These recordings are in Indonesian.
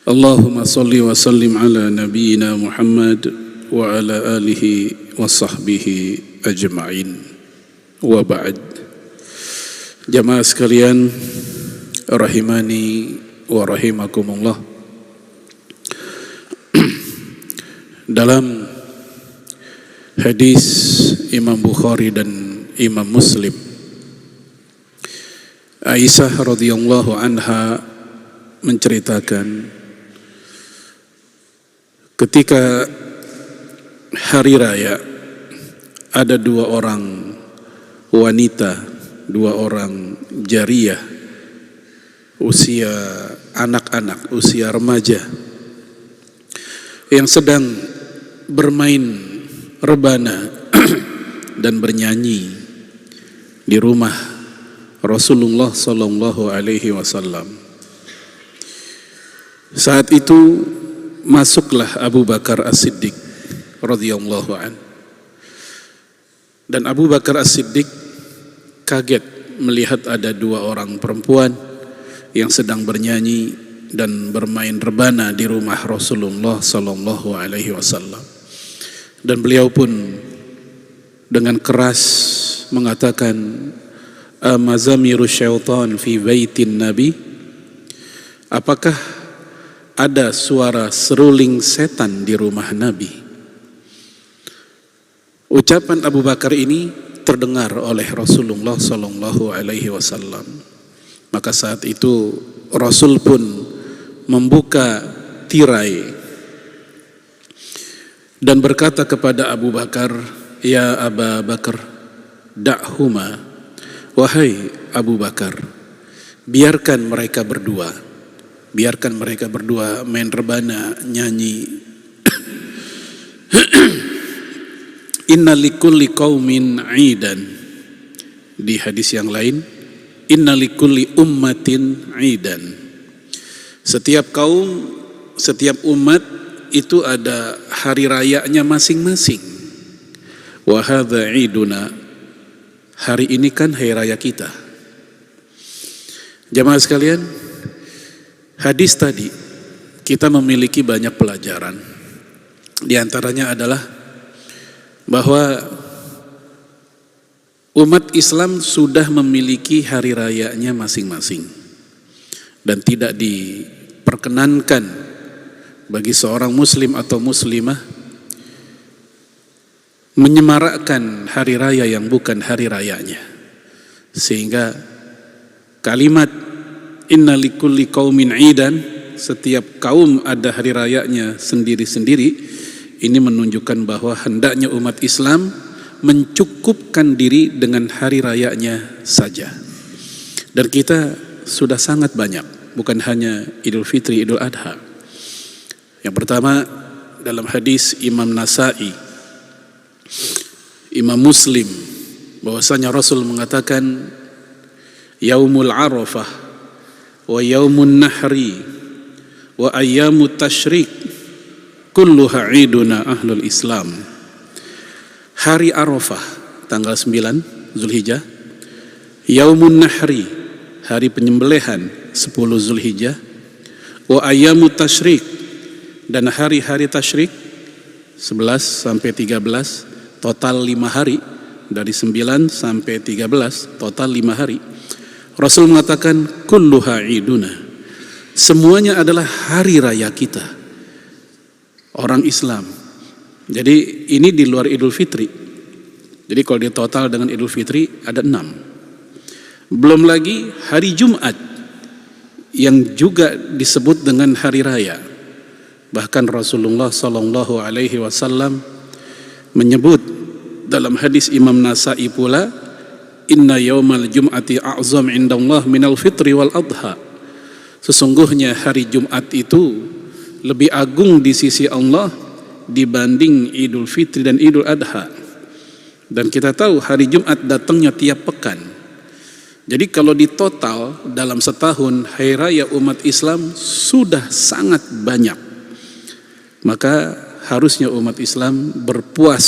Allahumma salli wa sallim ala nabiyyina Muhammad wa ala alihi wa sahbihi ajma'in. Wa ba'd. Jamaah sekalian rahimani wa rahimakumullah. Dalam hadis Imam Bukhari dan Imam Muslim, Aisyah radhiyallahu anha menceritakan ketika hari raya ada dua orang wanita, dua orang jariyah, usia anak-anak, usia remaja, yang sedang bermain rebana dan bernyanyi di rumah Rasulullah sallallahu alaihi wasallam. Saat itu masuklah Abu Bakar As-Siddiq radhiyallahu an. Dan Abu Bakar As-Siddiq kaget melihat ada dua orang perempuan yang sedang bernyanyi dan bermain rebana di rumah Rasulullah sallallahu alaihi wasallam. Dan beliau pun dengan keras mengatakan, "Amazamiru syaitan fi baitin Nabi?" Apakah ada suara seruling setan di rumah Nabi? Ucapan Abu Bakar ini terdengar oleh Rasulullah sallallahu alaihi wasallam. Maka saat itu Rasul pun membuka tirai dan berkata kepada Abu Bakar, "Ya Aba Bakar, da'huma." Wahai Abu Bakar, biarkan mereka berdua. Biarkan mereka berdua main rebana, nyanyi. Inna likulli qaumin 'idan. Di hadis yang lain, inna likulli ummatin 'idan. Setiap kaum, setiap umat itu ada hari rayanya masing-masing. Wa hadza 'iduna. Hari ini kan hari raya kita. Jamaah sekalian, hadis tadi kita memiliki banyak pelajaran. Di antaranya adalah bahwa umat Islam sudah memiliki hari rayanya masing-masing dan tidak diperkenankan bagi seorang muslim atau muslimah menyemarakkan hari raya yang bukan hari rayanya. Sehingga kalimat inna likulli qaumin 'idan, setiap kaum ada hari rayanya sendiri-sendiri, ini menunjukkan bahwa hendaknya umat Islam mencukupkan diri dengan hari rayanya saja. Dan kita sudah sangat banyak, bukan hanya Idul Fitri, Idul Adha. Yang pertama, dalam hadis Imam Nasa'i, Imam Muslim, bahwasanya Rasul mengatakan, Yaumul Arafah wa yaumun nahri wa ayyamut tasyrik kulluha 'iduna ahlul Islam. Hari Arafah tanggal 9 Zulhijjah, yaumun nahri hari penyembelihan 10 Zulhijjah, wa ayyamut tasyrik dan hari-hari tasyrik 11 sampai 13, total 5 hari, dari 9 sampai 13 total 5 hari. Rasul mengatakan kulluha 'iduna, semuanya adalah hari raya kita orang Islam. Jadi ini di luar Idul Fitri. Jadi kalau ditotal dengan Idul Fitri ada 6. Belum lagi hari Jumat yang juga disebut dengan hari raya. Bahkan Rasulullah sallallahu alaihi wasallam menyebut dalam hadis Imam Nasa'i pula, inna yaumal jum'ati a'zam indallah minal fitri wal adha. Sesungguhnya hari Jumat itu lebih agung di sisi Allah dibanding Idul Fitri dan Idul Adha. Dan kita tahu hari Jumat datangnya tiap pekan. Jadi kalau ditotal dalam setahun hari raya umat Islam sudah sangat banyak. Maka harusnya umat Islam berpuas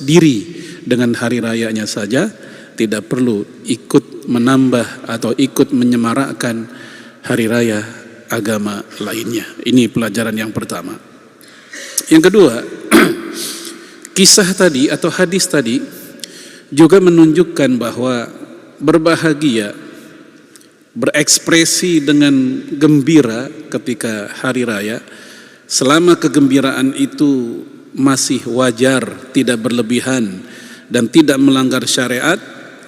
diri dengan hari rayanya saja, tidak perlu ikut menambah atau ikut menyemarakkan hari raya agama lainnya. Ini pelajaran yang pertama. Yang kedua, kisah tadi atau hadis tadi juga menunjukkan bahwa berbahagia, berekspresi dengan gembira ketika hari raya, selama kegembiraan itu masih wajar, tidak berlebihan dan tidak melanggar syariat,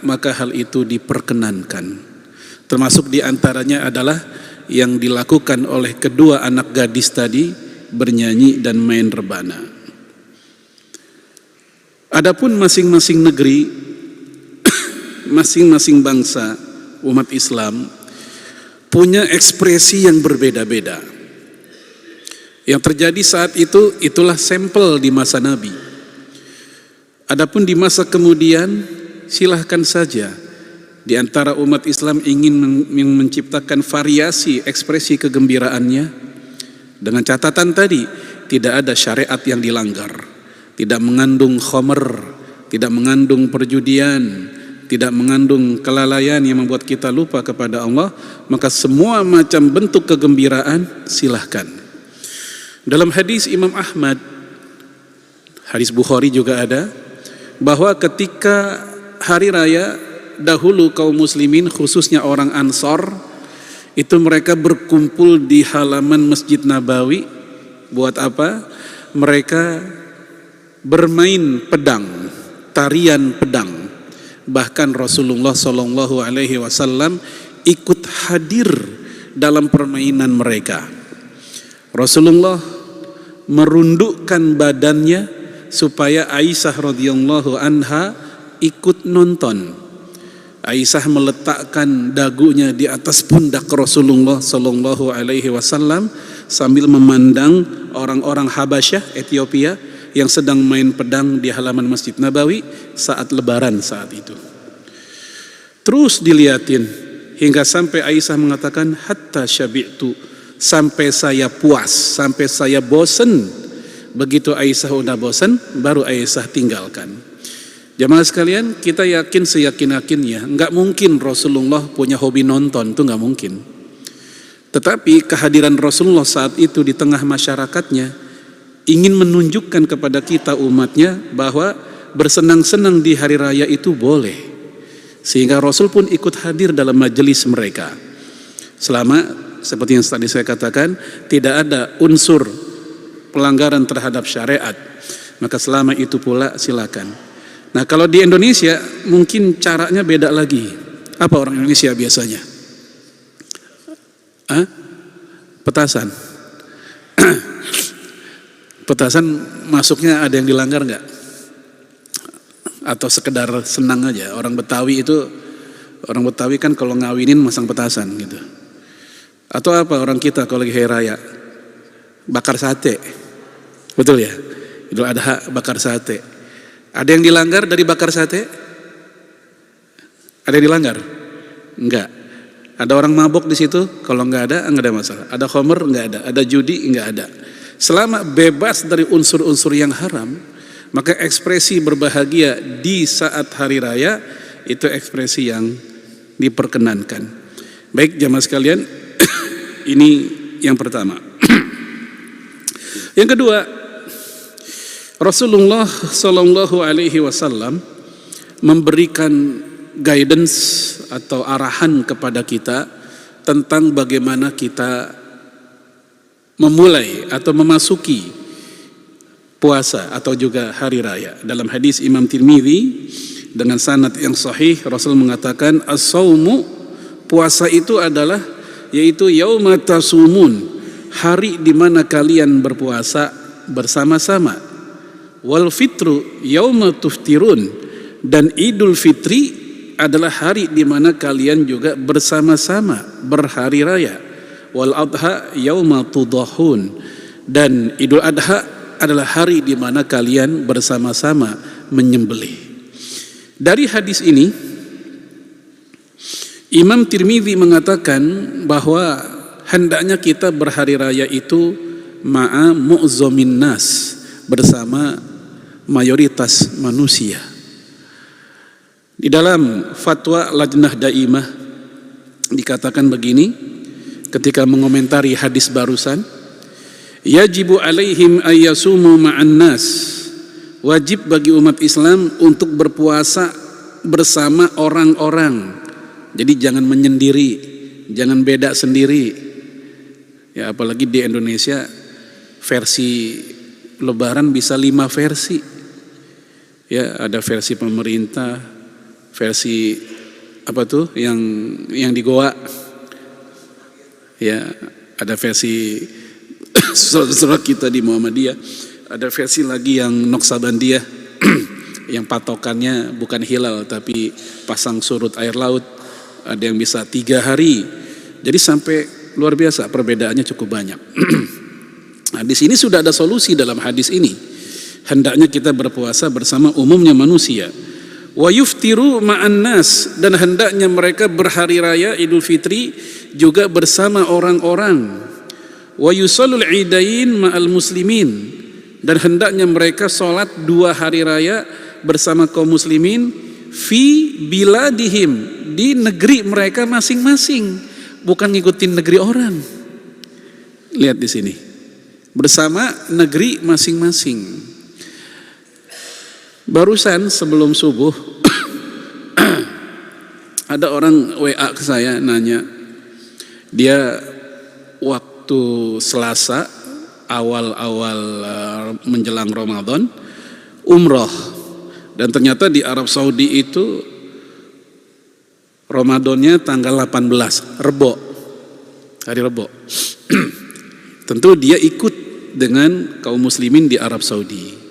maka hal itu diperkenankan. Termasuk diantaranya adalah yang dilakukan oleh kedua anak gadis tadi, bernyanyi dan main rebana. Adapun masing-masing negeri, masing-masing bangsa umat Islam punya ekspresi yang berbeda-beda. Yang terjadi saat itu, itulah sampel di masa Nabi. Adapun di masa kemudian, silahkan saja di antara umat Islam ingin menciptakan variasi ekspresi kegembiraannya, dengan catatan tadi tidak ada syariat yang dilanggar, tidak mengandung khamr, tidak mengandung perjudian, tidak mengandung kelalaian yang membuat kita lupa kepada Allah. Maka semua macam bentuk kegembiraan silahkan. Dalam hadis Imam Ahmad, hadis Bukhari juga ada, bahwa ketika hari raya dahulu kaum muslimin, khususnya orang Ansor, itu mereka berkumpul di halaman Masjid Nabawi. Buat apa? Mereka bermain pedang, tarian pedang. Bahkan Rasulullah SAW ikut hadir dalam permainan mereka. Rasulullah merundukkan badannya supaya Aisyah radhiyallahu anha ikut nonton. Aisyah meletakkan dagunya di atas pundak Rasulullah sallallahu alaihi wasallam sambil memandang orang-orang Habasyah, Ethiopia, yang sedang main pedang di halaman Masjid Nabawi saat lebaran saat itu. Terus dilihatin hingga sampai Aisyah mengatakan, hatta syabi'tu, sampai saya puas, sampai saya bosan. Begitu Aisyah udah bosan, baru Aisyah tinggalkan. Jamaah sekalian, kita yakin seyakin-yakinnya enggak mungkin Rasulullah punya hobi nonton, itu enggak mungkin. Tetapi kehadiran Rasulullah saat itu di tengah masyarakatnya ingin menunjukkan kepada kita umatnya bahwa bersenang-senang di hari raya itu boleh. Sehingga Rasul pun ikut hadir dalam majelis mereka. Selama seperti yang tadi saya katakan, tidak ada unsur pelanggaran terhadap syariat, maka selama itu pula silakan. Nah, kalau di Indonesia mungkin caranya beda lagi. Apa orang Indonesia biasanya? Petasan. Petasan masuknya ada yang dilanggar nggak? Atau sekedar senang aja? Orang Betawi kan kalau ngawinin masang petasan gitu. Atau apa orang kita kalau lagi hari raya? Bakar sate. Betul ya? Idul Adha bakar sate. Ada yang dilanggar dari bakar sate? Ada yang dilanggar? Enggak. Ada orang mabok di situ? Kalau enggak ada masalah. Ada khamr? Enggak ada. Ada judi? Enggak ada. Selama bebas dari unsur-unsur yang haram, maka ekspresi berbahagia di saat hari raya itu ekspresi yang diperkenankan. Baik jamaah sekalian, ini yang pertama. Yang kedua, Rasulullah Sallallahu Alaihi Wasallam memberikan guidance atau arahan kepada kita tentang bagaimana kita memulai atau memasuki puasa atau juga hari raya. Dalam hadis Imam Tirmidzi dengan sanad yang sahih, Rasul mengatakan as-saumu, puasa itu adalah yaitu yauma tasumun, hari di mana kalian berpuasa bersama-sama. Wal fitru yauma tuftirun, dan Idul Fitri adalah hari di mana kalian juga bersama-sama berhari raya. Wal adha yauma tudahun, dan Idul Adha adalah hari di mana kalian bersama-sama menyembelih. Dari hadis ini Imam Tirmidzi mengatakan bahwa hendaknya kita berhari raya itu ma'a mu'zomin nas, bersama mayoritas manusia. Di dalam fatwa Lajnah Daimah dikatakan begini, ketika mengomentari hadis barusan, yajibu alaihim ayyasumu ma'an nas, wajib bagi umat Islam untuk berpuasa bersama orang-orang. Jadi jangan menyendiri, jangan beda sendiri. Ya, apalagi di Indonesia versi Lebaran bisa 5 versi. Ya, ada versi pemerintah, versi apa tuh yang di Goa. Ya, ada versi saudara kita di Muhammadiyah, ada versi lagi yang Noksabandiyah yang patokannya bukan hilal tapi pasang surut air laut. Ada yang bisa 3 hari. Jadi sampai luar biasa, perbedaannya cukup banyak. Nah, di sini sudah ada solusi dalam hadis ini. Hendaknya kita berpuasa bersama umumnya manusia. Wa yuftiru ma'an nas, dan hendaknya mereka berhari raya Idul Fitri juga bersama orang-orang. Wa yusallul idain ma'al muslimin, dan hendaknya mereka sholat 2 hari raya bersama kaum muslimin fi biladihim, di negeri mereka masing-masing, bukan ngikutin negeri orang. Lihat di sini, bersama negeri masing-masing. Barusan sebelum subuh ada orang WA ke saya nanya, dia waktu Selasa awal-awal menjelang Ramadan umroh, dan ternyata di Arab Saudi itu Ramadannya tanggal 18, Rebo, hari Rebo. Tentu dia ikut dengan kaum muslimin di Arab Saudi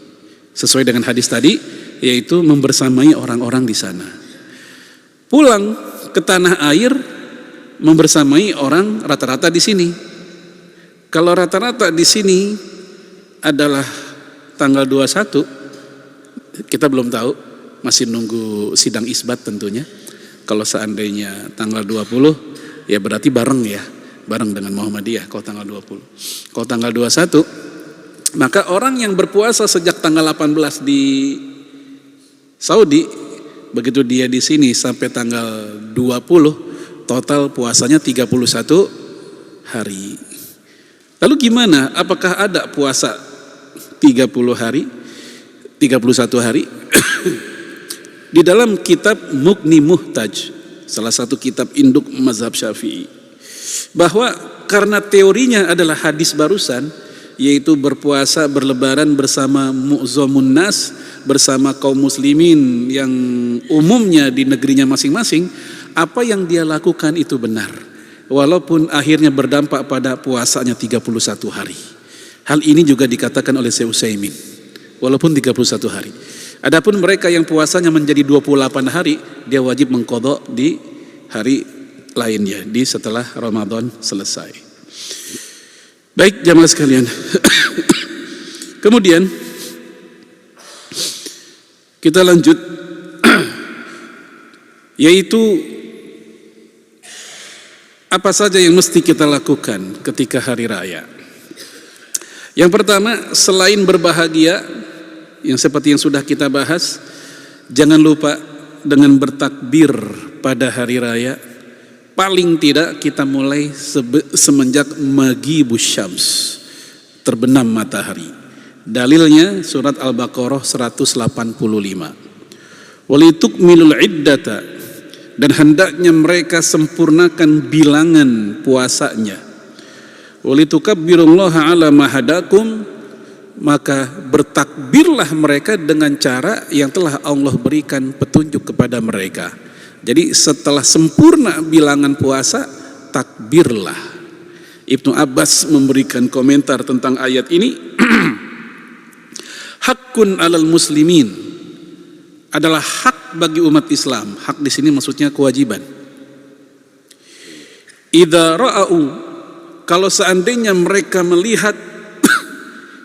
sesuai dengan hadis tadi, yaitu membersamai orang-orang di sana. Pulang ke tanah air membersamai orang rata-rata di sini. Kalau rata-rata di sini adalah tanggal 21, kita belum tahu, masih nunggu sidang isbat tentunya. Kalau seandainya tanggal 20, ya berarti bareng dengan Muhammadiyah kalau tanggal 20. Kalau tanggal 21, maka orang yang berpuasa sejak tanggal 18 di Saudi, begitu dia di sini sampai tanggal 20, total puasanya 31 hari. Lalu gimana? Apakah ada puasa 30 hari, 31 hari? Di dalam kitab Mughni Muhtaj, salah satu kitab induk mazhab Syafi'i, bahwa karena teorinya adalah hadis barusan, yaitu berpuasa berlebaran bersama mu'zamun nas, bersama kaum muslimin yang umumnya di negerinya masing-masing, apa yang dia lakukan itu benar, walaupun akhirnya berdampak pada puasanya 31 hari. Hal ini juga dikatakan oleh Syekh Utsaimin, walaupun 31 hari. Adapun mereka yang puasanya menjadi 28 hari, dia wajib mengqadha di hari lainnya, di setelah Ramadan selesai. Baik jamaah sekalian. Kemudian kita lanjut, yaitu apa saja yang mesti kita lakukan ketika hari raya. Yang pertama, selain berbahagia, yang seperti yang sudah kita bahas, jangan lupa dengan bertakbir pada hari raya. Paling tidak kita mulai semenjak maghibus syams, terbenam matahari. Dalilnya surat Al-Baqarah 185. Walitukmilul iddata, dan hendaknya mereka sempurnakan bilangan puasanya. Walitukabbirullaha ala ma hadakum, maka bertakbirlah mereka dengan cara yang telah Allah berikan petunjuk kepada mereka. Jadi setelah sempurna bilangan puasa, takbirlah. Ibnu Abbas memberikan komentar tentang ayat ini. Hakun alal muslimin, adalah hak bagi umat Islam. Hak di sini maksudnya kewajiban. Idza ra'au, kalau seandainya mereka melihat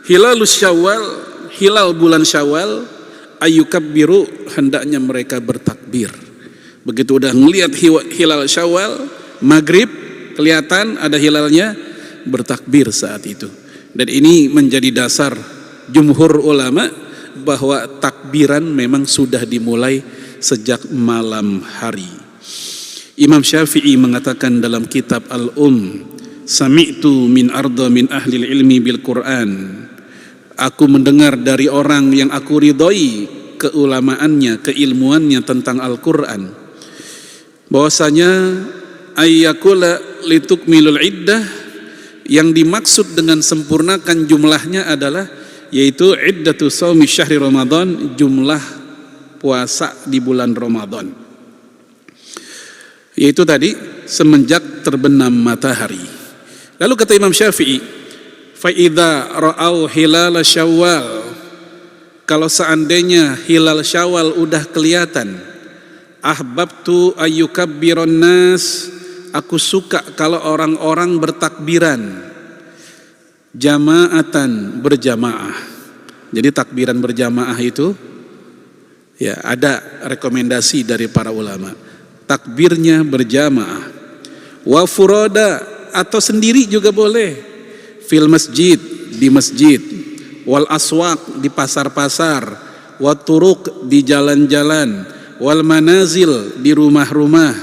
hilalus Syawal, hilal bulan Syawal, ayyukabbiru, hendaknya mereka bertakbir. Begitu udah ngelihat hilal Syawal, maghrib kelihatan ada hilalnya, bertakbir saat itu. Dan ini menjadi dasar jumhur ulama bahwa takbiran memang sudah dimulai sejak malam hari. Imam Syafi'i mengatakan dalam kitab Al-Um, Sami'tu min arda min ahli ilmi bil Quran. Aku mendengar dari orang yang aku ridhoi keulamaannya, keilmuannya tentang Al-Quran, bahwasanya ayyakula litukmilul iddah, yang dimaksud dengan sempurnakan jumlahnya adalah yaitu iddatu shaumi syahri Ramadan, jumlah puasa di bulan Ramadan, yaitu tadi semenjak terbenam matahari. Lalu kata Imam Syafi'i, fa idza ra'au hilal Syawal, kalau seandainya hilal Syawal udah kelihatan, ahbabtu ayyukabbiron nas, aku suka kalau orang-orang bertakbiran, jamaatan, berjamaah. Jadi takbiran berjamaah itu ya ada rekomendasi dari para ulama, takbirnya berjamaah. Wa furada, atau sendiri juga boleh, fil masjid, di masjid, wal aswaq, di pasar-pasar, wa turuq, di jalan-jalan, wal manazil, di rumah-rumah,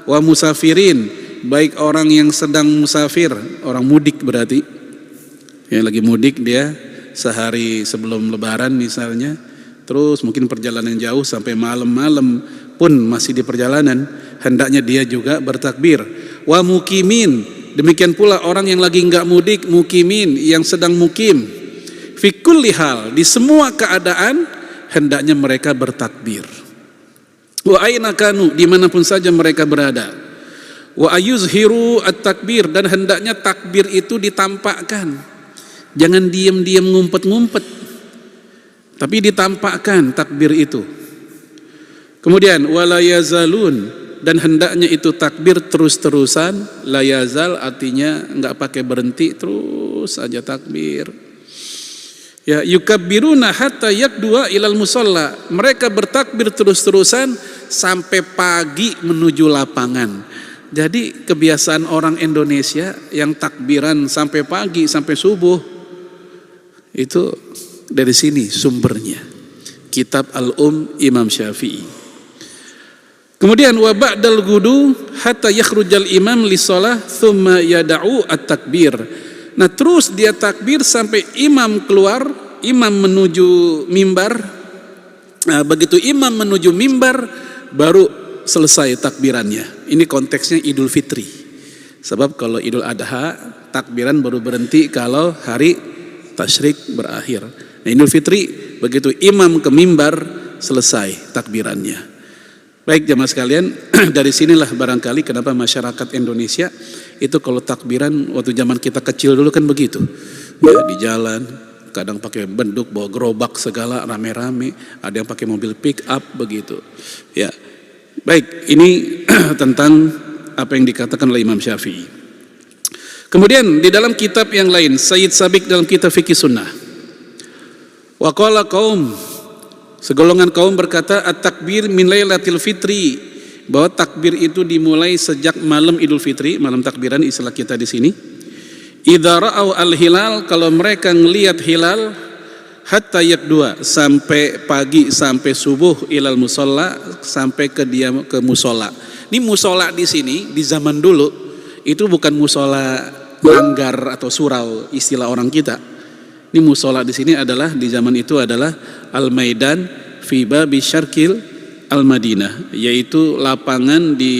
wa musafirin, baik orang yang sedang musafir, orang mudik berarti yang lagi mudik, dia sehari sebelum lebaran misalnya, terus mungkin perjalanan jauh sampai malam-malam pun masih di perjalanan, hendaknya dia juga bertakbir. Wa mukimin, demikian pula orang yang lagi enggak mudik, mukimin, yang sedang mukim, fi kulli hal, di semua keadaan hendaknya mereka bertakbir. Wa aina kanu, dimanapun saja mereka berada. Wa ayuzhiru at-takbir, dan hendaknya takbir itu ditampakkan, jangan diam-diam ngumpet-ngumpet, tapi ditampakkan takbir itu. Kemudian wala yazalun, dan hendaknya itu takbir terus-terusan. La yazal artinya enggak pakai berhenti, terus aja takbir. Ya, yukabbiruna hatta yakdua ilal musalla, mereka bertakbir terus-terusan sampai pagi menuju lapangan. Jadi kebiasaan orang Indonesia yang takbiran sampai pagi, sampai subuh, itu dari sini sumbernya, kitab Al-Um Imam Syafi'i. Kemudian wa ba'dal gudu hatta yakhrujal imam li shalah thumma yada'u at-takbir. Nah, terus dia takbir sampai imam keluar, imam menuju mimbar. Nah, begitu imam menuju mimbar baru selesai takbirannya. Ini konteksnya Idul Fitri. Sebab kalau Idul Adha takbiran baru berhenti kalau hari tasyrik berakhir. Nah, Idul Fitri begitu imam ke mimbar selesai takbirannya. Baik jamaah sekalian, dari sinilah barangkali kenapa masyarakat Indonesia itu kalau takbiran waktu zaman kita kecil dulu kan begitu. Ya, di jalan kadang pakai benduk, bawa gerobak segala rame-rame, ada yang pakai mobil pick up begitu. Ya. Baik, ini tentang apa yang dikatakan oleh Imam Syafi'i. Kemudian di dalam kitab yang lain, Sayyid Sabiq dalam kitab Fikih Sunnah, wa qala qaum, segolongan kaum berkata, at-takbir min lailatul fitri, bahwa takbir itu dimulai sejak malam Idul Fitri, malam takbiran istilah kita di sini. Idza ra'au al-hilal, kalau mereka ngelihat hilal, hatta yakdua, sampai pagi, sampai subuh, ilal musalla, sampai ke musola. Ini musola di sini di zaman dulu itu bukan musola langgar atau surau istilah orang kita. Ini musola di sini adalah di zaman itu adalah al-maidan fi babi syarqil al-Madinah, yaitu lapangan di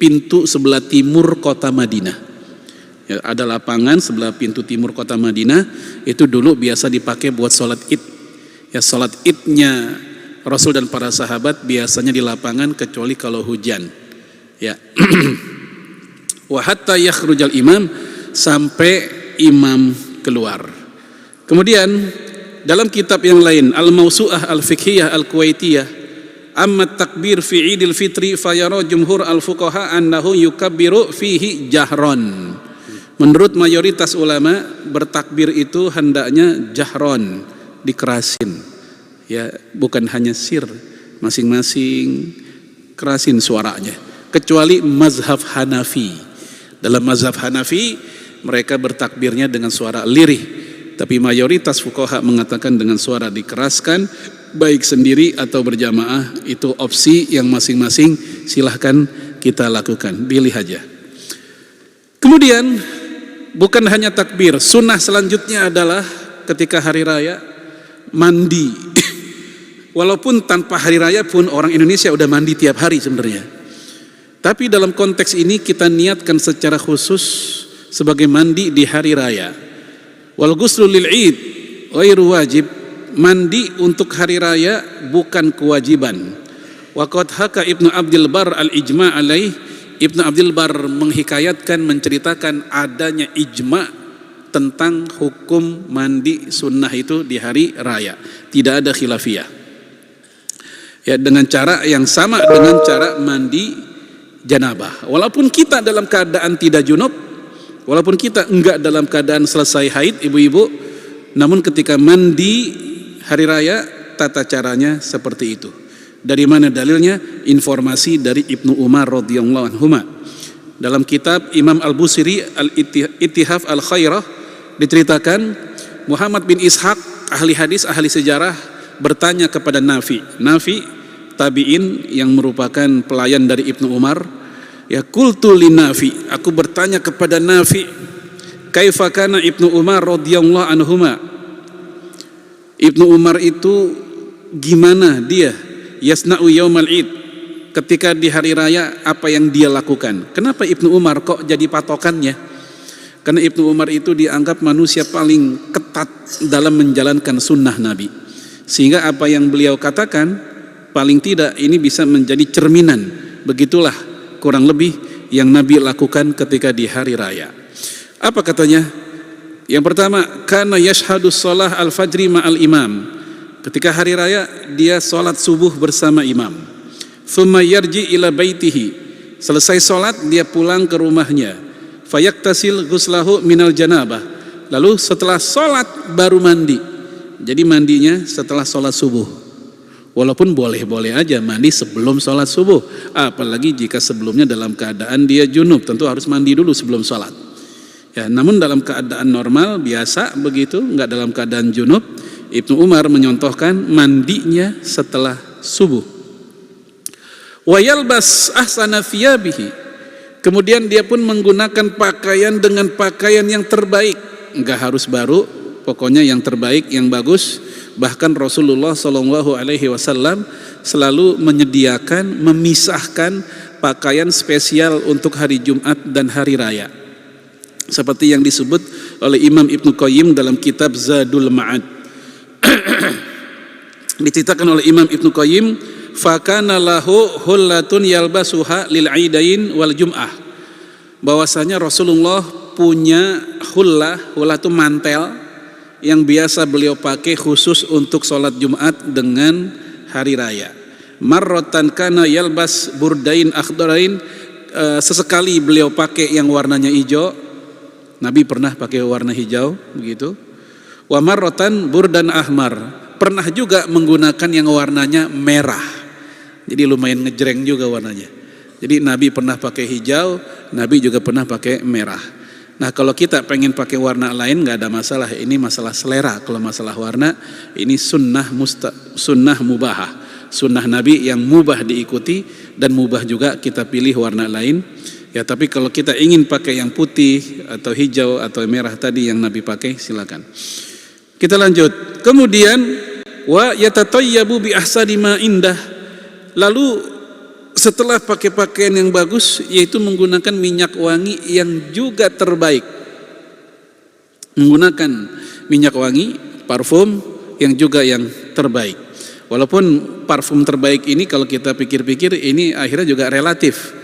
pintu sebelah timur kota Madinah. Ya, ada lapangan sebelah pintu timur kota Madinah, itu dulu biasa dipakai buat sholat id. Ya, sholat idnya Rasul dan para sahabat biasanya di lapangan kecuali kalau hujan. Ya. Wa hatta yakhrujal imam, sampai imam keluar. Kemudian dalam kitab yang lain, Al-Mawsu'ah Al-Fiqhiyah Al-Kuwaitiyah, amma takbir fi Idul Fitri fayara jumhur al-fuqaha annahu yukabbiru fihi jahron. Menurut mayoritas ulama, bertakbir itu hendaknya jahron, dikerasin. Ya, bukan hanya sir, masing-masing kerasin suaranya. Kecuali mazhab Hanafi. Dalam mazhab Hanafi mereka bertakbirnya dengan suara lirih. Tapi mayoritas fuqaha mengatakan dengan suara dikeraskan, baik sendiri atau berjamaah, itu opsi yang masing-masing silahkan kita lakukan, pilih aja. Kemudian bukan hanya takbir, sunnah selanjutnya adalah ketika hari raya mandi. Walaupun tanpa hari raya pun orang Indonesia udah mandi tiap hari sebenarnya. Tapi dalam konteks ini kita niatkan secara khusus sebagai mandi di hari raya. Wal ghuslu lil Id ghairu wajib. Mandi untuk hari raya bukan kewajiban. Wa qad haka Ibnu Abdul Bar al-ijma' alaih. Ibnu Abdul Bar menghikayatkan, menceritakan adanya ijma' tentang hukum mandi sunnah itu di hari raya. Tidak ada khilafiyah. Ya, dengan cara yang sama dengan cara mandi janabah. Walaupun kita dalam keadaan tidak junub, walaupun kita enggak dalam keadaan selesai haid, ibu-ibu, namun ketika mandi hari raya tata caranya seperti itu. Dari mana dalilnya? Informasi dari Ibnu Umar radhiyallahu anhuma. Dalam kitab Imam Al-Busiri Al-Ittihaf Al-Khairah diceritakan Muhammad bin Ishaq, ahli hadis, ahli sejarah, bertanya kepada Nafi. Nafi tabi'in yang merupakan pelayan dari Ibnu Umar. Ya, qultu li Nafi, aku bertanya kepada Nafi, kaifa kana Ibnu Umar radhiyallahu anhuma. Ibnu Umar itu gimana dia yasna'u yaumal id, ketika di hari raya apa yang dia lakukan. Kenapa Ibnu Umar kok jadi patokannya? Karena Ibnu Umar itu dianggap manusia paling ketat dalam menjalankan sunnah Nabi, sehingga apa yang beliau katakan paling tidak ini bisa menjadi cerminan. Begitulah kurang lebih yang Nabi lakukan ketika di hari raya. Apa katanya? Yang pertama, kana yashhadu shalah al-fajri ma'al imam. Ketika hari raya dia sholat subuh bersama imam. Thumma yarji ila baitihi. Selesai sholat dia pulang ke rumahnya. Fayaktasil ghuslahu minal janabah. Lalu setelah sholat baru mandi. Jadi mandinya setelah sholat subuh. Walaupun boleh-boleh aja mandi sebelum sholat subuh. Apalagi jika sebelumnya dalam keadaan dia junub, tentu harus mandi dulu sebelum sholat. Ya, namun dalam keadaan normal biasa begitu, nggak dalam keadaan junub, Ibnu Umar menyontohkan mandinya setelah subuh. Wa yalbas ahsana thiyabihi. Kemudian dia pun menggunakan pakaian dengan pakaian yang terbaik, nggak harus baru, pokoknya yang terbaik, yang bagus. Bahkan Rasulullah SAW selalu menyediakan, memisahkan pakaian spesial untuk hari Jumat dan hari raya. Seperti yang disebut oleh Imam Ibnu Qayyim dalam kitab Zadul Ma'ad. Diceritakan oleh Imam Ibnu Qayyim, fakana lahu hullatun yalbasuha lil aidain wal jum'ah. Bahwasanya Rasulullah punya hullah itu mantel yang biasa beliau pakai khusus untuk sholat Jumat dengan hari raya. Marrotan kana yalbas burdain akhdarain, sesekali beliau pakai yang warnanya hijau. Nabi pernah pakai warna hijau begitu. Wa marrotan burdan ahmar, pernah juga menggunakan yang warnanya merah. Jadi lumayan ngejreng juga warnanya. Jadi Nabi pernah pakai hijau, Nabi juga pernah pakai merah. Nah, kalau kita pengen pakai warna lain nggak ada masalah. Ini masalah selera. Kalau masalah warna, ini sunnah mubahah, sunnah Nabi yang mubah diikuti dan mubah juga kita pilih warna lain. Ya, tapi kalau kita ingin pakai yang putih atau hijau atau merah tadi yang Nabi pakai, silakan. Kita lanjut. Kemudian wa yatatayyabu bi ahsani ma indah. Lalu setelah pakai pakaian yang bagus, yaitu menggunakan minyak wangi yang juga terbaik. Menggunakan minyak wangi, parfum yang juga yang terbaik. Walaupun parfum terbaik ini kalau kita pikir-pikir ini akhirnya juga relatif.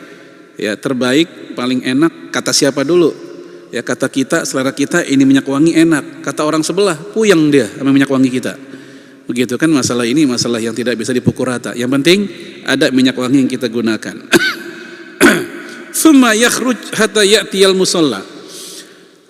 Ya, terbaik, paling enak, kata siapa dulu? Ya, kata kita, selera kita ini minyak wangi enak. Kata orang sebelah, puyeng dia sama minyak wangi kita. Begitu kan, masalah ini masalah yang tidak bisa dipukul rata. Yang penting ada minyak wangi yang kita gunakan. Tsumma yakhruj hatta ya'tiyal musalla.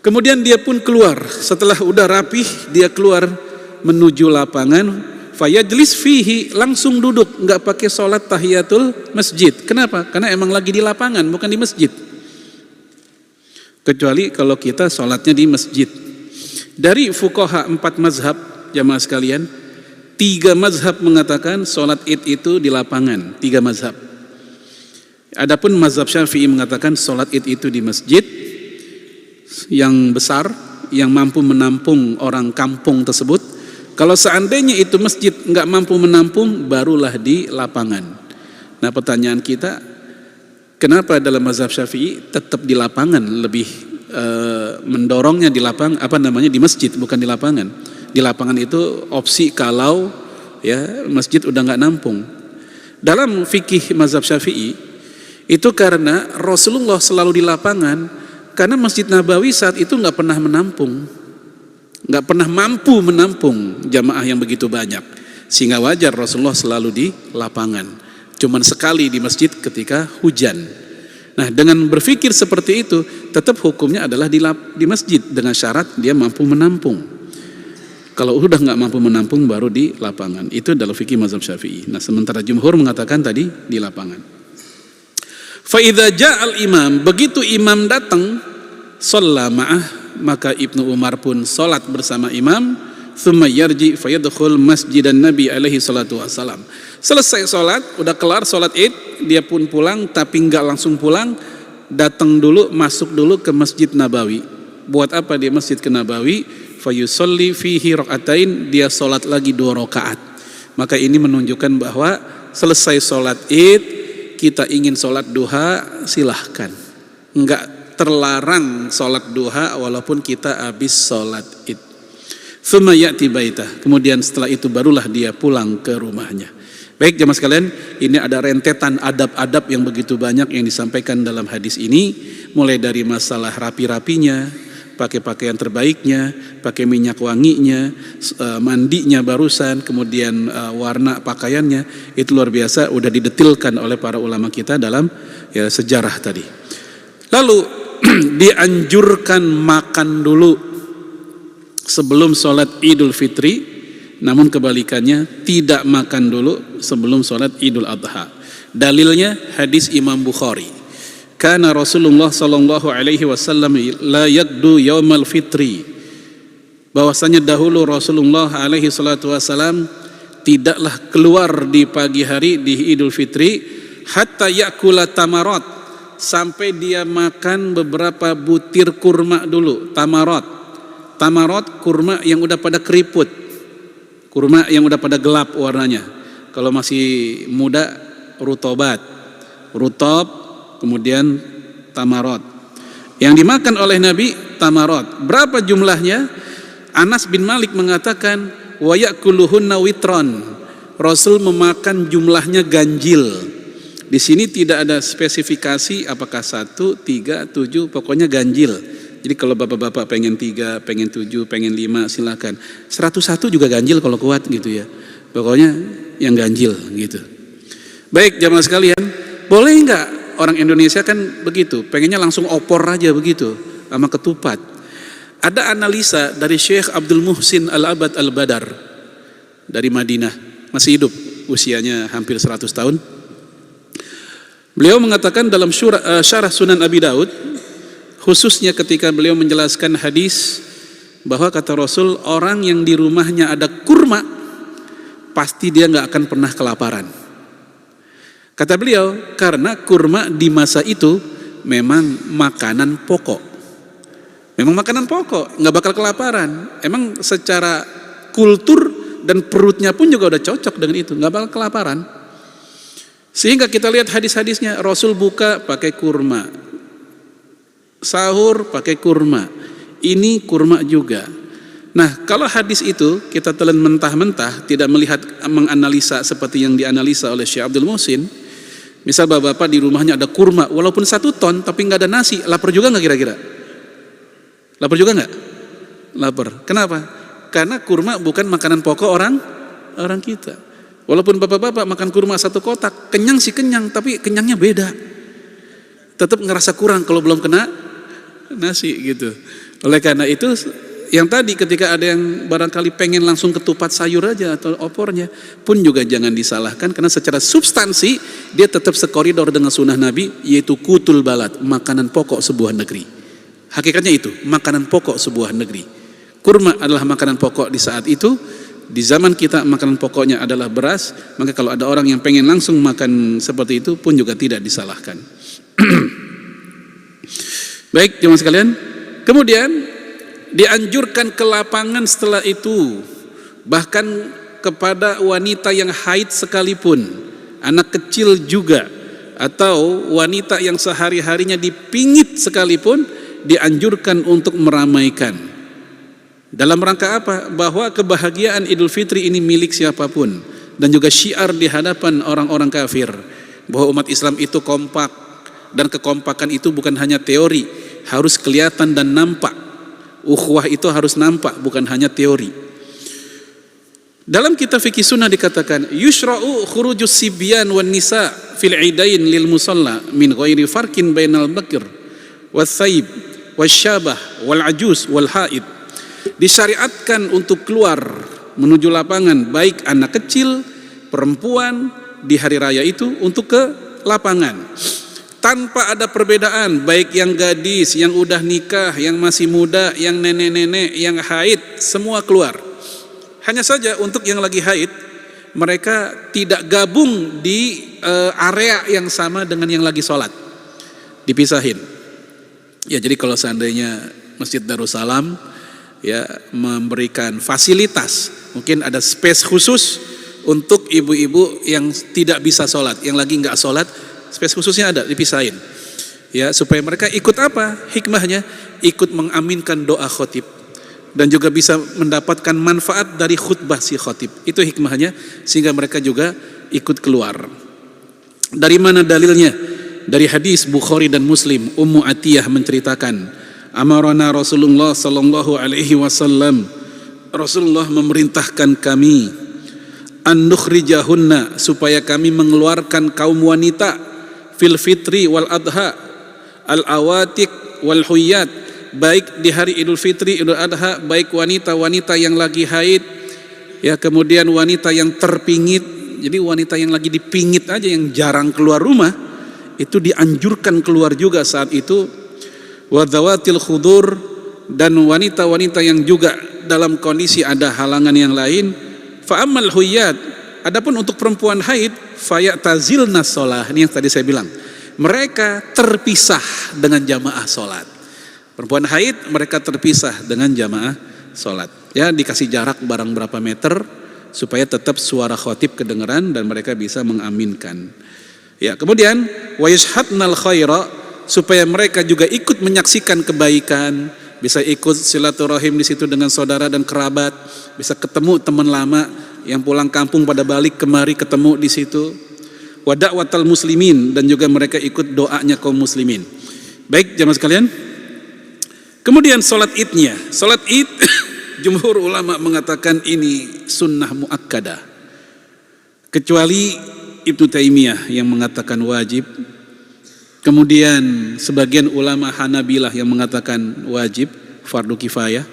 Kemudian dia pun keluar, setelah udah rapih dia keluar menuju lapangan. Fayajlis fihi, langsung duduk, nggak pakai sholat tahiyatul masjid. Kenapa? Karena emang lagi di lapangan, bukan di masjid. Kecuali kalau kita sholatnya di masjid. Dari fuqaha 4 mazhab, jamaah sekalian, 3 mazhab mengatakan sholat id itu di lapangan. 3 mazhab. Adapun mazhab Syafi'i mengatakan sholat id itu di masjid. yang besar yang mampu menampung orang kampung tersebut. Kalau seandainya itu masjid nggak mampu menampung, barulah di lapangan. Nah, pertanyaan kita, kenapa dalam mazhab Syafi'i tetap di lapangan, lebih mendorongnya di lapangan, di masjid, bukan di lapangan. Di lapangan itu opsi kalau ya masjid udah nggak nampung. Dalam fikih mazhab Syafi'i itu karena Rasulullah selalu di lapangan, karena Masjid Nabawi saat itu nggak pernah menampung, nggak pernah mampu menampung jamaah yang begitu banyak, sehingga wajar Rasulullah selalu di lapangan. Cuman sekali di masjid ketika hujan. Nah, dengan berpikir seperti itu, tetap hukumnya adalah di masjid dengan syarat dia mampu menampung. Kalau udah nggak mampu menampung, baru di lapangan. Itu dalam fikih mazhab Syafi'i. Nah, sementara jumhur mengatakan tadi di lapangan. Fa idza ja'al imam, begitu imam datang, shalla ma'ah, maka Ibnu Umar pun salat bersama imam, thumma yarji fa yadkhul masjidan Nabi alaihi salatu wassalam. Selesai salat, udah kelar salat Id, dia pun pulang, tapi enggak langsung pulang, datang dulu, masuk dulu ke Masjid Nabawi. Buat apa dia Masjid ke Nabawi? Fa yusalli fihi rakaatain, dia salat lagi 2 rakaat. Maka ini menunjukkan bahwa selesai salat Id, kita ingin sholat duha, silahkan. Enggak terlarang sholat duha walaupun kita habis sholat Id. Tsumma ya'ti baitah, kemudian setelah itu barulah dia pulang ke rumahnya. Baik jemaah sekalian, ini ada rentetan adab-adab yang begitu banyak yang disampaikan dalam hadis ini, mulai dari masalah rapi-rapinya, pakai pakaian terbaiknya, pakai minyak wanginya, mandinya barusan, kemudian warna pakaiannya, itu luar biasa, udah didetilkan oleh para ulama kita dalam ya sejarah tadi. Lalu dianjurkan makan dulu sebelum sholat Idul Fitri, namun kebalikannya tidak makan dulu sebelum sholat Idul Adha. Dalilnya hadis Imam Bukhari. Kana Rasulullah sallallahu alaihi wasallam la yaqdu yaumal fitri. Bahwasanya dahulu Rasulullah alaihi salatu wasallam tidaklah keluar di pagi hari di Idul Fitri hatta yakula tamarat, sampai dia makan beberapa butir kurma dulu. Tamarat kurma yang udah pada keriput, kurma yang udah pada gelap warnanya. Kalau masih muda rutob, kemudian tamarat. Yang dimakan oleh Nabi tamarat. Berapa jumlahnya? Anas bin Malik mengatakan wa yakuluhunna witron. Rasul memakan jumlahnya ganjil. Di sini tidak ada spesifikasi apakah 1, 3, 7, pokoknya ganjil. Jadi kalau bapak-bapak pengen 3, pengen 7, pengen 5, silakan. 101 juga ganjil kalau kuat gitu ya. Pokoknya yang ganjil gitu. Baik jamaah sekalian, boleh enggak orang Indonesia kan begitu, pengennya langsung opor aja begitu sama ketupat. Ada analisa dari Syekh Abdul Muhsin Al-Abad Al-Badar dari Madinah, masih hidup, usianya hampir 100 tahun. Beliau mengatakan dalam syarah Sunan Abi Daud, khususnya ketika beliau menjelaskan hadis bahwa kata Rasul, orang yang di rumahnya ada kurma pasti dia nggak akan pernah kelaparan. Kata beliau, karena kurma di masa itu memang makanan pokok. Memang makanan pokok, nggak bakal kelaparan. Emang secara kultur dan perutnya pun juga udah cocok dengan itu, nggak bakal kelaparan. Sehingga kita lihat hadis-hadisnya, Rasul buka pakai kurma, sahur pakai kurma, ini kurma juga. Nah, kalau hadis itu kita telan mentah-mentah, tidak melihat menganalisa seperti yang dianalisa oleh Syekh Abdul Muhsin. Misal bapak-bapak di rumahnya ada kurma, walaupun 1 ton tapi nggak ada nasi, lapar juga nggak kira-kira? Lapar juga nggak? Lapar. Kenapa? Karena kurma bukan makanan pokok orang kita. Walaupun bapak-bapak makan kurma 1 kotak, kenyang sih kenyang, tapi kenyangnya beda. Tetap ngerasa kurang kalau belum kena nasi gitu. Oleh karena itu, yang tadi ketika ada yang barangkali pengen langsung ketupat sayur aja atau opornya, pun juga jangan disalahkan, karena secara substansi dia tetap sekoridor dengan sunnah Nabi, yaitu kutul balad, makanan pokok sebuah negeri. Hakikatnya itu, makanan pokok sebuah negeri. Kurma adalah makanan pokok di saat itu. Di zaman kita makanan pokoknya adalah beras, maka kalau ada orang yang pengen langsung makan seperti itu pun juga tidak disalahkan. Baik jemaah sekalian, Kemudian dianjurkan ke lapangan setelah itu, bahkan kepada wanita yang haid sekalipun, anak kecil juga, atau wanita yang sehari-harinya dipingit sekalipun, dianjurkan untuk meramaikan. Dalam rangka apa? Bahwa kebahagiaan Idul Fitri ini milik siapapun, dan juga syiar di hadapan orang-orang kafir bahwa umat Islam itu kompak, dan kekompakan itu bukan hanya teori, harus kelihatan dan nampak. Ukhuwah itu harus nampak, bukan hanya teori. Dalam kitab fikih sunnah dikatakan yushra'u khurujus sibyan wan nisa fil idain lil musalla min ghairi farqin bainal bakir was saib wasyabah wal ajuz wal haid. Disyariatkan untuk keluar menuju lapangan baik anak kecil, perempuan di hari raya itu untuk ke lapangan tanpa ada perbedaan, baik yang gadis, yang udah nikah, yang masih muda, yang nenek-nenek, yang haid, semua keluar. Hanya saja untuk yang lagi haid, mereka tidak gabung di area yang sama dengan yang lagi sholat, dipisahin. Ya, jadi kalau seandainya Masjid Darussalam ya memberikan fasilitas, mungkin ada space khusus untuk ibu-ibu yang tidak bisa sholat, yang lagi nggak sholat, space khususnya ada, dipisahin. Ya, supaya mereka ikut apa? Hikmahnya ikut mengaminkan doa khotib, dan juga bisa mendapatkan manfaat dari khutbah si khotib. Itu hikmahnya, sehingga mereka juga ikut keluar. Dari mana dalilnya? Dari hadis Bukhari dan Muslim. Ummu Atiyah menceritakan, amarana Rasulullah sallallahu alaihi wasallam, Rasulullah memerintahkan kami an nukhrijahunna, supaya kami mengeluarkan kaum wanita fil fitri wal adha, al awatik wal huyat, baik di hari Idul Fitri, Idul Adha, baik wanita-wanita yang lagi haid, ya, kemudian wanita yang terpingit. Jadi wanita yang lagi dipingit aja, yang jarang keluar rumah, itu dianjurkan keluar juga saat itu. Wadzawatil khudur, dan wanita-wanita yang juga dalam kondisi ada halangan yang lain. Fa ammal huyat, adapun untuk perempuan haid, fayatazilna shalah, ini yang tadi saya bilang, mereka terpisah dengan jamaah sholat. Perempuan haid mereka terpisah dengan jamaah sholat. Ya, dikasih jarak barang berapa meter supaya tetap suara khotib kedengeran dan mereka bisa mengaminkan. Ya, kemudian wa yashhadnal khaira, supaya mereka juga ikut menyaksikan kebaikan, bisa ikut silaturahim di situ dengan saudara dan kerabat, bisa ketemu teman lama yang pulang kampung pada balik kemari ketemu di situ. Wa da'watal muslimin, dan juga mereka ikut doanya kaum muslimin. Baik jamaah sekalian. Kemudian sholat idnya, sholat id jumhur ulama mengatakan ini sunnah muakkadah, kecuali Ibnu Taimiyah yang mengatakan wajib. Kemudian sebagian ulama Hanabilah yang mengatakan wajib, fardu kifayah.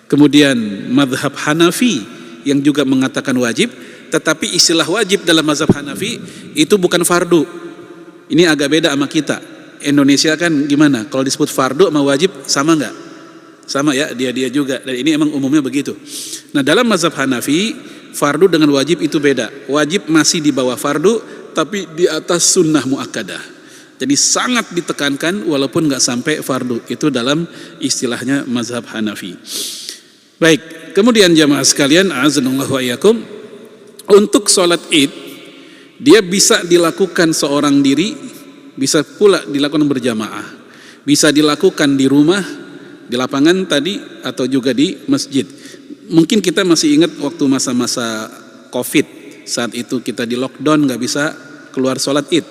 Kemudian mazhab Hanafi yang juga mengatakan wajib, tetapi istilah wajib dalam mazhab Hanafi itu bukan fardu. Ini agak beda sama kita. Indonesia kan gimana? Kalau disebut fardu sama wajib sama nggak? Sama ya, dia juga. Dan ini emang umumnya begitu. Nah, dalam mazhab Hanafi, fardu dengan wajib itu beda. Wajib masih di bawah fardu, tapi di atas sunnah muakkadah. Jadi sangat ditekankan walaupun nggak sampai fardu. Itu dalam istilahnya mazhab Hanafi. Baik, kemudian jamaah sekalian, a'azanallahu wa iyyakum, untuk sholat id dia bisa dilakukan seorang diri, bisa pula dilakukan berjamaah, bisa dilakukan di rumah, di lapangan tadi, atau juga di masjid. Mungkin kita masih ingat waktu masa-masa Covid, saat itu kita di lockdown, nggak bisa keluar sholat id,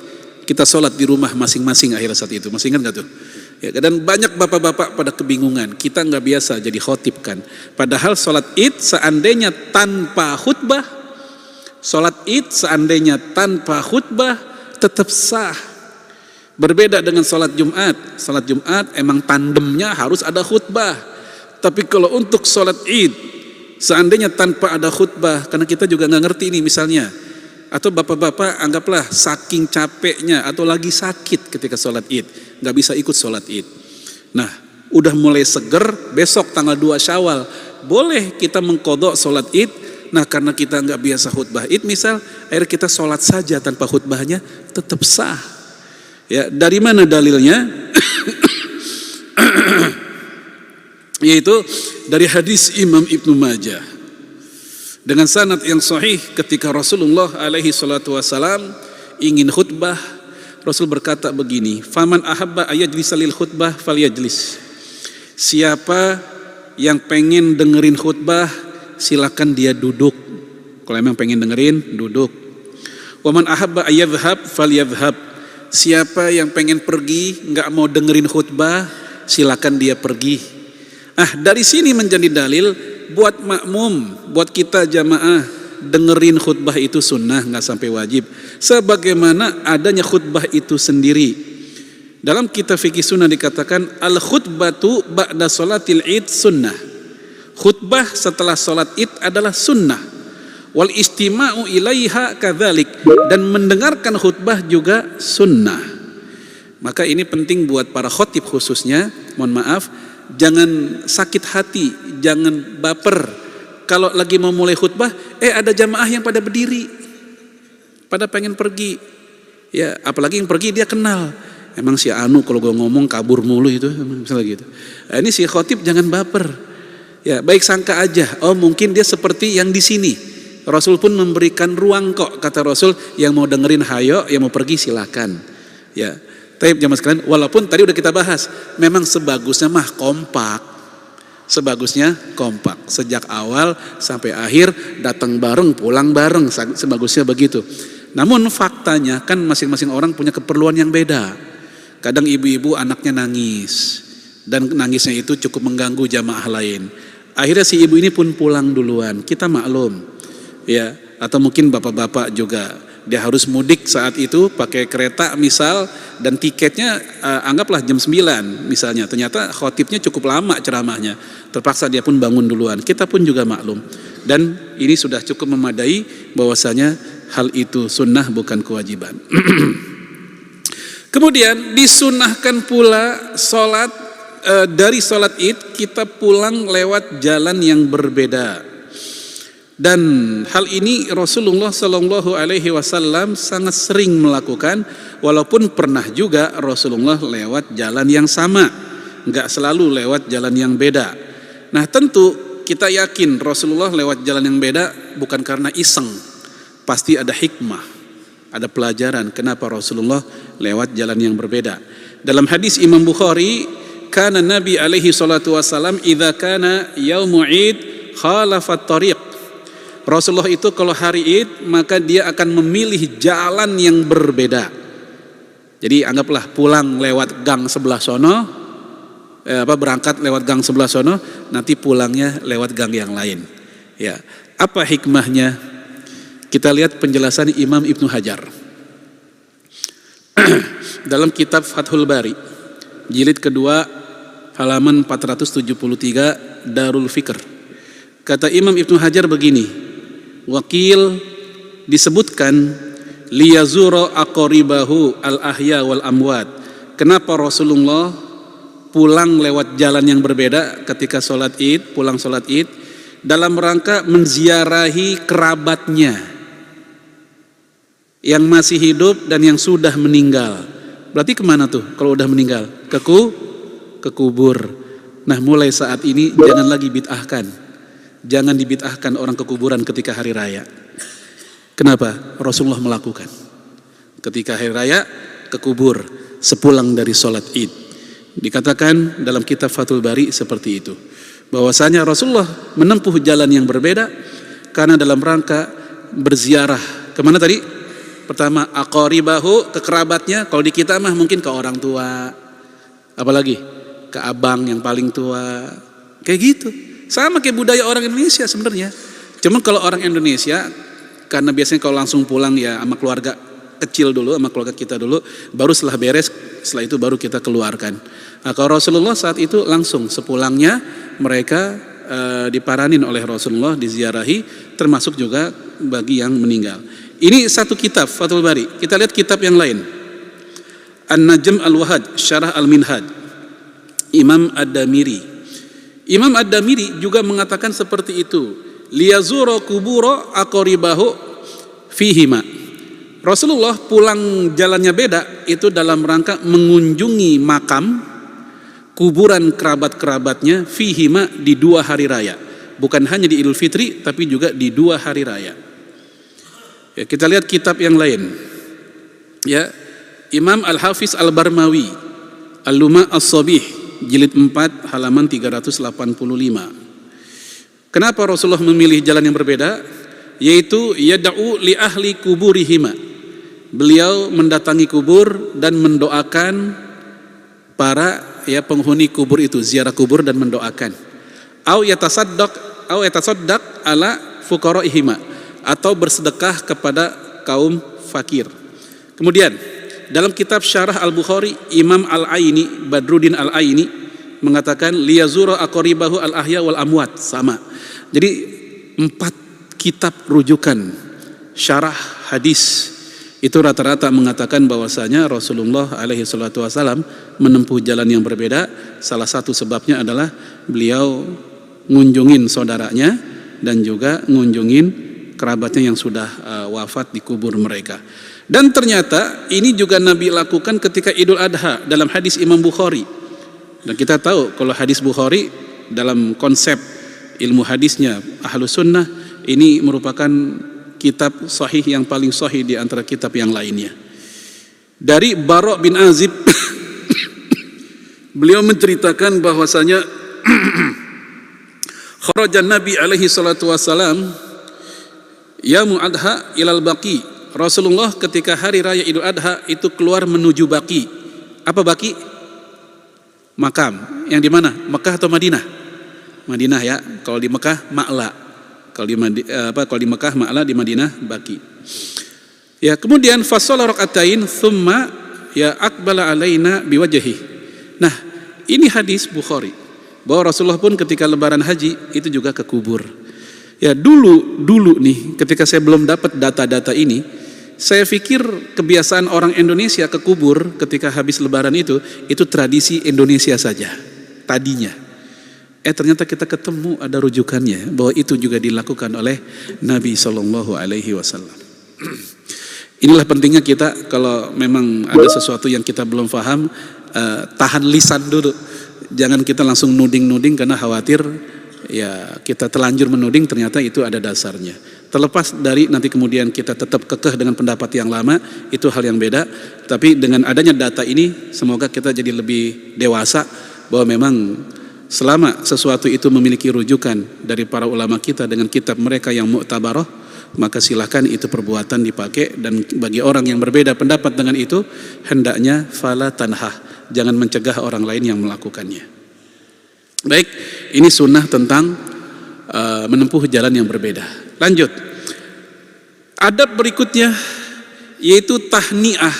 kita sholat di rumah masing-masing akhirnya saat itu. Masih ingat nggak tuh? Ya, dan banyak bapak-bapak pada kebingungan, kita nggak biasa jadi khotib kan. Padahal sholat id seandainya tanpa khutbah, sholat id seandainya tanpa khutbah tetap sah. Berbeda dengan sholat Jumat. Sholat Jumat emang tandemnya harus ada khutbah. Tapi kalau untuk sholat id, seandainya tanpa ada khutbah, karena kita juga nggak ngerti ini misalnya, atau bapak-bapak anggaplah saking capeknya atau lagi sakit ketika sholat id, nggak bisa ikut sholat id. Nah, udah mulai seger, besok tanggal 2 Syawal, boleh kita mengqadha sholat id. Nah, karena kita nggak biasa khutbah id misal, akhirnya kita sholat saja tanpa khutbahnya, tetap sah. Ya, dari mana dalilnya? yaitu dari hadis Imam Ibnu Majah dengan sanad yang sahih. Ketika Rasulullah alaihi salatu wasalam ingin khutbah, Rasul berkata begini, faman ahabba ayajlisa lil khutbah falyajlis. Siapa yang pengen dengerin khutbah, silakan dia duduk. Kalau memang pengen dengerin, duduk. Waman ahabba ayadhhab falyadhhab. Siapa yang pengen pergi, nggak mau dengerin khutbah, silakan dia pergi. Dari sini menjadi dalil buat makmum, buat kita jamaah, dengerin khutbah itu sunnah, nggak sampai wajib. Sebagaimana adanya khutbah itu sendiri. Dalam kitab fikih sunnah dikatakan al khutbatu ba'da sholatil id sunnah. Khutbah setelah sholat id adalah sunnah. Wal istima'u ilaiha kadzalik, dan mendengarkan khutbah juga sunnah. Maka ini penting buat para khotib khususnya, mohon maaf, jangan sakit hati, jangan baper. Kalau lagi mau mulai khutbah, ada jamaah yang pada berdiri, pada pengen pergi. Ya, apalagi yang pergi dia kenal. Emang si Anu kalau gue ngomong kabur mulu itu, misalnya gitu. Ini si khotib jangan baper. Ya, baik sangka aja. Oh, mungkin dia seperti yang di sini. Rasul pun memberikan ruang kok, kata Rasul, yang mau dengerin hayo, yang mau pergi silakan. Ya. Tapi jamaah sekalian, walaupun tadi udah kita bahas, memang sebagusnya mah kompak. Sebagusnya kompak, sejak awal sampai akhir, datang bareng, pulang bareng, sebagusnya begitu. Namun faktanya kan masing-masing orang punya keperluan yang beda. Kadang ibu-ibu anaknya nangis, dan nangisnya itu cukup mengganggu jamaah lain. Akhirnya si ibu ini pun pulang duluan, kita maklum. Ya, atau mungkin bapak-bapak juga, dia harus mudik saat itu pakai kereta misal, dan tiketnya anggaplah jam 9 misalnya, ternyata khotibnya cukup lama ceramahnya, terpaksa dia pun bangun duluan. Kita pun juga maklum, dan ini sudah cukup memadai bahwasanya hal itu sunnah bukan kewajiban. Kemudian disunahkan pula sholat dari sholat id kita pulang lewat jalan yang berbeda. Dan hal ini Rasulullah Shallallahu Alaihi Wasallam sangat sering melakukan, walaupun pernah juga Rasulullah lewat jalan yang sama, nggak selalu lewat jalan yang beda. Nah tentu kita yakin Rasulullah lewat jalan yang beda bukan karena iseng, pasti ada hikmah, ada pelajaran kenapa Rasulullah lewat jalan yang berbeda. Dalam hadis Imam Bukhari, kana Nabi alaihi salatu wasallam idza kana yaumu id khalafat tariq. Rasulullah itu kalau hari id maka dia akan memilih jalan yang berbeda. Jadi anggaplah pulang lewat gang sebelah sono, berangkat lewat gang sebelah sono, nanti pulangnya lewat gang yang lain. Ya, apa hikmahnya? Kita lihat penjelasan Imam Ibnu Hajar dalam kitab Fathul Bari, jilid kedua, halaman 473, Darul Fikr. Kata Imam Ibnu Hajar begini. Wakil disebutkan liyazura aqaribahu al-ahya wal amwat. Kenapa Rasulullah pulang lewat jalan yang berbeda ketika sholat id, pulang sholat id, dalam rangka menziarahi kerabatnya yang masih hidup dan yang sudah meninggal. Berarti kemana tuh kalau udah meninggal? Ke kubur. Nah mulai saat ini jangan lagi bid'ahkan. Jangan dibid'ahkan orang ke kuburan ketika hari raya. Kenapa? Rasulullah melakukan. Ketika hari raya ke kubur sepulang dari sholat id. Dikatakan dalam kitab Fathul Bari seperti itu. Bahwasanya Rasulullah menempuh jalan yang berbeda karena dalam rangka berziarah. Kemana tadi? Pertama, aqaribahu, ke kerabatnya. Kalau di kita mah mungkin ke orang tua. Apalagi? Ke abang yang paling tua. Kayak gitu. Sama kayak budaya orang Indonesia sebenarnya. Cuman kalau orang Indonesia, karena biasanya kalau langsung pulang ya sama keluarga kecil dulu, sama keluarga kita dulu, baru setelah beres, setelah itu baru kita keluarkan. Nah, kalau Rasulullah saat itu langsung sepulangnya mereka diparanin oleh Rasulullah, diziarahi, termasuk juga bagi yang meninggal. Ini satu kitab Fathul Bari. Kita lihat kitab yang lain. An-Najm al-Wahad, Syarah al-Minhaj, Imam Ad-Damiri. Imam Ad-Damiri juga mengatakan seperti itu. Liyazura kubura aqaribahu fihima. Rasulullah pulang jalannya beda itu dalam rangka mengunjungi makam, kuburan kerabat-kerabatnya fihima di 2 hari raya. Bukan hanya di Idul Fitri tapi juga di 2 hari raya. Ya, kita lihat kitab yang lain. Ya, Imam Al-Hafiz Al-Barmawi, Al-Luma' As-Sabih, jilid 4 halaman 385. Kenapa Rasulullah memilih jalan yang berbeda? Yaitu yad'u li ahli kuburihima. Beliau mendatangi kubur dan mendoakan para penghuni kubur itu, ziarah kubur dan mendoakan. Au yatasaddaq ala fuqaraihima, atau bersedekah kepada kaum fakir. Kemudian dalam kitab Syarah Al-Bukhari, Imam Al-Aini, Badruddin Al-Aini mengatakan liyazura aqribahu al-ahya wal amwat, sama. Jadi 4 kitab rujukan syarah hadis itu rata-rata mengatakan bahwasanya Rasulullah alaihi salatu wasallam menempuh jalan yang berbeda. Salah satu sebabnya adalah beliau ngunjungin saudaranya dan juga ngunjungin kerabatnya yang sudah wafat di kubur mereka. Dan ternyata ini juga Nabi lakukan ketika Idul Adha dalam hadis Imam Bukhari. Dan kita tahu kalau hadis Bukhari dalam konsep ilmu hadisnya Ahlus Sunnah, ini merupakan kitab sahih yang paling sahih di antara kitab yang lainnya. Dari Bara' bin Azib beliau menceritakan bahwasanya kharajan Nabi alaihi salatu wasalam yaumul adha ilal baqi. Rasulullah ketika hari raya Idul Adha itu keluar menuju Baqi. Apa Baqi? Makam. Yang di mana? Mekah atau Madinah? Madinah ya. Kalau di Mekah Ma'la. Kalau di Mekah Ma'la, di Madinah Baqi. Ya, kemudian fasalla rakaatain tsumma ya aqbala alaina biwajhi. Nah, ini hadis Bukhari bahwa Rasulullah pun ketika lebaran haji itu juga ke kubur. Ya, dulu nih ketika saya belum dapat data-data ini, saya pikir kebiasaan orang Indonesia ke kubur ketika habis lebaran itu tradisi Indonesia saja tadinya. Ternyata kita ketemu ada rujukannya bahwa itu juga dilakukan oleh Nabi Shallallahu Alaihi Wasallam. Inilah pentingnya kita kalau memang ada sesuatu yang kita belum paham, tahan lisan dulu. Jangan kita langsung nuding-nuding karena khawatir ya kita telanjur menuding ternyata itu ada dasarnya. Terlepas dari nanti kemudian kita tetap kekeh dengan pendapat yang lama, itu hal yang beda. Tapi dengan adanya data ini semoga kita jadi lebih dewasa bahwa memang selama sesuatu itu memiliki rujukan dari para ulama kita dengan kitab mereka yang mu'tabarah, maka silahkan itu perbuatan dipakai. Dan bagi orang yang berbeda pendapat dengan itu, hendaknya fala tanhah, jangan mencegah orang lain yang melakukannya. Baik, ini sunnah tentang menempuh jalan yang berbeda. Lanjut, adab berikutnya yaitu tahniah.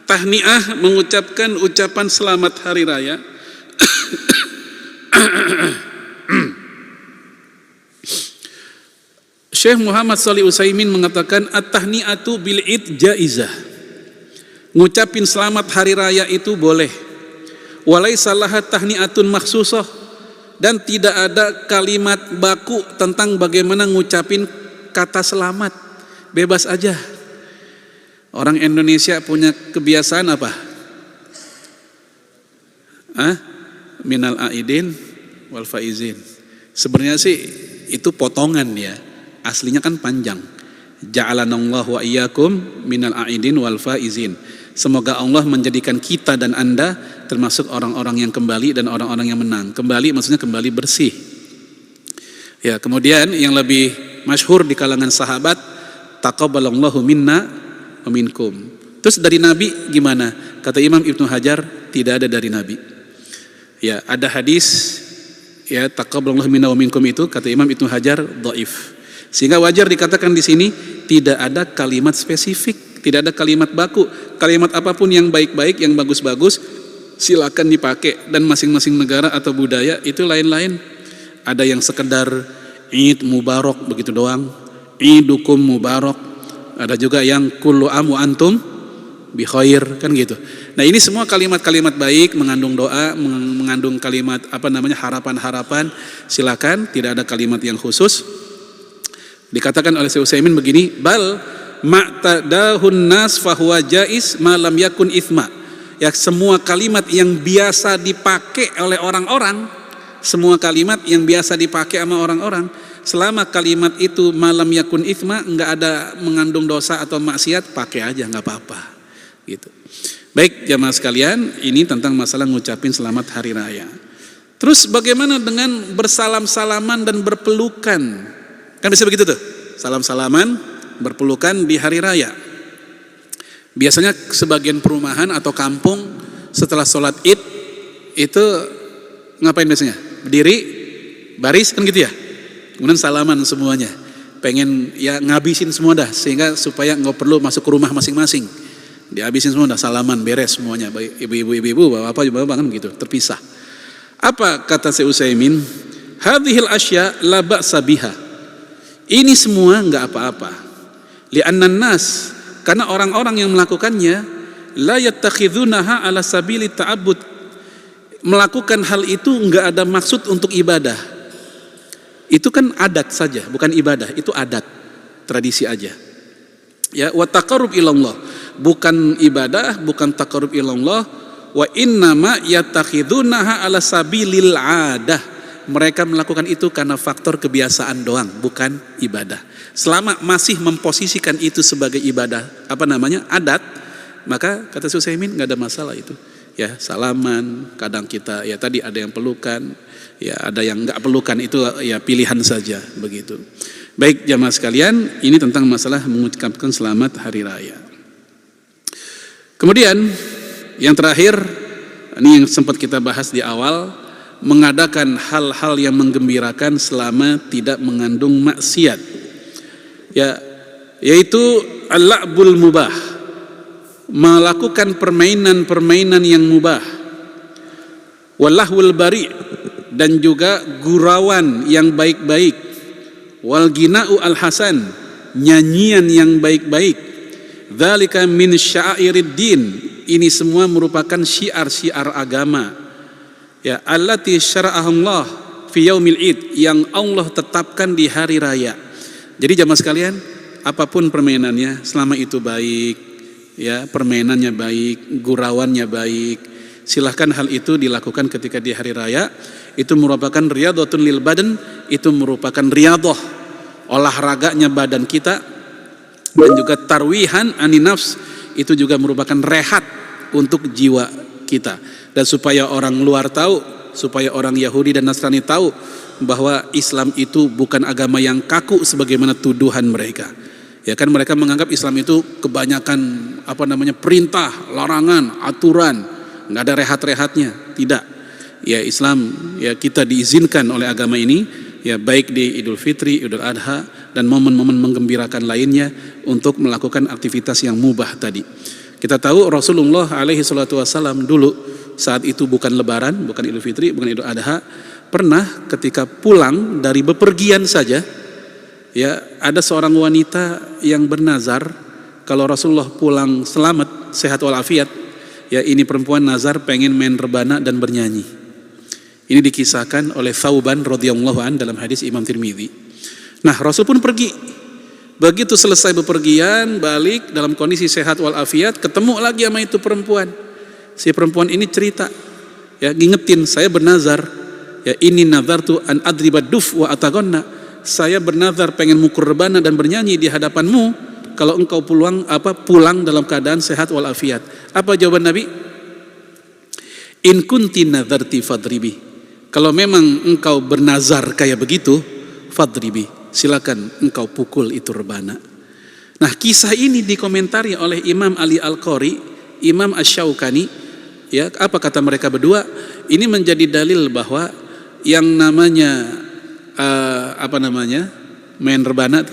Tahniah mengucapkan ucapan selamat hari raya. Syekh Muhammad Shalih Utsaimin mengatakan at-tahni'atu bil id jaizah. Ngucapin selamat hari raya itu boleh. Walaisa laha tahni'atun makhsusah, dan tidak ada kalimat baku tentang bagaimana ngucapin kata selamat. Bebas aja. Orang Indonesia punya kebiasaan apa? Minal aidin wal faizin. Sebenarnya sih itu potongan ya. Aslinya kan panjang. Ja'alanallahu wa iyyakum minal aidin wal faizin. Semoga Allah menjadikan kita dan Anda termasuk orang-orang yang kembali dan orang-orang yang menang. Kembali maksudnya kembali bersih. Ya, kemudian yang lebih masyhur di kalangan sahabat, taqabbalallahu minna wa minkum. Terus dari Nabi gimana? Kata Imam Ibnu Hajar, tidak ada dari Nabi. Ya, ada hadis ya taqabbalallahu minna wa minkum itu kata Imam Ibnu Hajar dhaif. Sehingga wajar dikatakan di sini tidak ada kalimat spesifik, tidak ada kalimat baku. Kalimat apapun yang baik-baik, yang bagus-bagus silakan dipakai, dan masing-masing negara atau budaya itu lain-lain. Ada yang sekedar Id Mubarak begitu doang, Idukum Mubarak. Ada juga yang kullu amu antum bi khair, kan gitu. Nah, ini semua kalimat-kalimat baik, mengandung doa, mengandung kalimat harapan-harapan. Silakan, tidak ada kalimat yang khusus. Dikatakan oleh Syekh Utsaimin begini, bal ma'tadahun nas fahuwa jaiz ma lam yakun ithma. Ya, semua kalimat yang biasa dipakai oleh orang-orang, semua kalimat yang biasa dipakai sama orang-orang, selama kalimat itu malam yakun ithma, enggak ada mengandung dosa atau maksiat, pakai aja, enggak apa-apa. Gitu. Baik jamaah sekalian, ini tentang masalah ngucapin selamat hari raya. Terus bagaimana dengan bersalam-salaman dan berpelukan? Kan bisa begitu tuh, salam-salaman, berpelukan di hari raya. Biasanya sebagian perumahan atau kampung setelah sholat id itu ngapain biasanya? Berdiri, baris kan gitu ya. Kemudian salaman semuanya. Pengen ya ngabisin semua dah, sehingga supaya nggak perlu masuk ke rumah masing-masing. Dihabisin semua dah, salaman beres semuanya. Ibu-ibu, bapak-bapak kan gitu, terpisah. Apa kata Syekh Utsaimin? Hadhil asya la ba'sa biha. Ini semua nggak apa-apa. Li'annan nas, karena orang-orang yang melakukannya la yattakhidunaha ala sabili ta'abbud, melakukan hal itu enggak ada maksud untuk ibadah. Itu kan adat saja, bukan ibadah, itu adat, tradisi aja. Ya, wa taqarrub ilallah, bukan ibadah, bukan taqarrub ilallah, wa innama yattakhidunaha ala sabilil adah. Mereka melakukan itu karena faktor kebiasaan doang, bukan ibadah. Selama masih memposisikan itu sebagai ibadah, adat, maka kata Syekh Utsaimin nggak ada masalah itu. Ya, salaman, kadang kita ya tadi ada yang pelukan, ya ada yang nggak pelukan, itu ya pilihan saja begitu. Baik jamaah sekalian, ini tentang masalah mengucapkan selamat hari raya. Kemudian yang terakhir, ini yang sempat kita bahas di awal, mengadakan hal-hal yang menggembirakan selama tidak mengandung maksiat. Ya, yaitu al-la'bul mubah, melakukan permainan-permainan yang mubah, walahwul bari, dan juga gurauan yang baik-baik, wal gina'u al-hasan, nyanyian yang baik-baik, dzalika min sya'iriddin, ini semua merupakan syiar-syiar agama. Ya, allati syara'ahullah fi yaumil id, yang Allah tetapkan di hari raya. Jadi jamaah sekalian, apapun permainannya, selama itu baik, ya permainannya baik, gurauannya baik, silahkan hal itu dilakukan ketika di hari raya. Itu merupakan riyadhatun lil badan, itu merupakan riyadhah, olahraganya badan kita, dan juga tarwihan anin nafs, itu juga merupakan rehat untuk jiwa kita. Dan supaya orang luar tahu, supaya orang Yahudi dan Nasrani tahu bahwa Islam itu bukan agama yang kaku sebagaimana tuduhan mereka. Ya kan, mereka menganggap Islam itu kebanyakan perintah, larangan, aturan, nggak ada rehat-rehatnya. Tidak. Ya Islam, ya kita diizinkan oleh agama ini, ya baik di Idul Fitri, Idul Adha, dan momen-momen menggembirakan lainnya untuk melakukan aktivitas yang mubah tadi. Kita tahu Rasulullah alaihi salatu wasallam dulu saat itu bukan lebaran, bukan Idul Fitri, bukan Idul Adha, pernah ketika pulang dari bepergian saja, ya ada seorang wanita yang bernazar kalau Rasulullah pulang selamat, sehat walafiat, ya ini perempuan nazar pengen main rebana dan bernyanyi. Ini dikisahkan oleh Thauban radhiyallahu an dalam hadis Imam Tirmidzi. Nah, Rasul pun pergi. Begitu selesai bepergian, balik dalam kondisi sehat walafiat, ketemu lagi sama itu perempuan. Si perempuan ini cerita, ya ngingetin, saya bernazar, ya ini nazartu an adriba duf wa atagonna, saya bernazar pengen mukul rebana dan bernyanyi di hadapanmu kalau engkau pulang dalam keadaan sehat walafiat. Apa jawaban Nabi? In kunti nazarti fadribi, kalau memang engkau bernazar kayak begitu, fadribi, silakan engkau pukul itu rebana. Nah, kisah ini dikomentari oleh Imam Ali Al-Qari, Imam Asy-Syaukani. Ya, apa kata mereka berdua? Ini menjadi dalil bahwa yang namanya main rebana,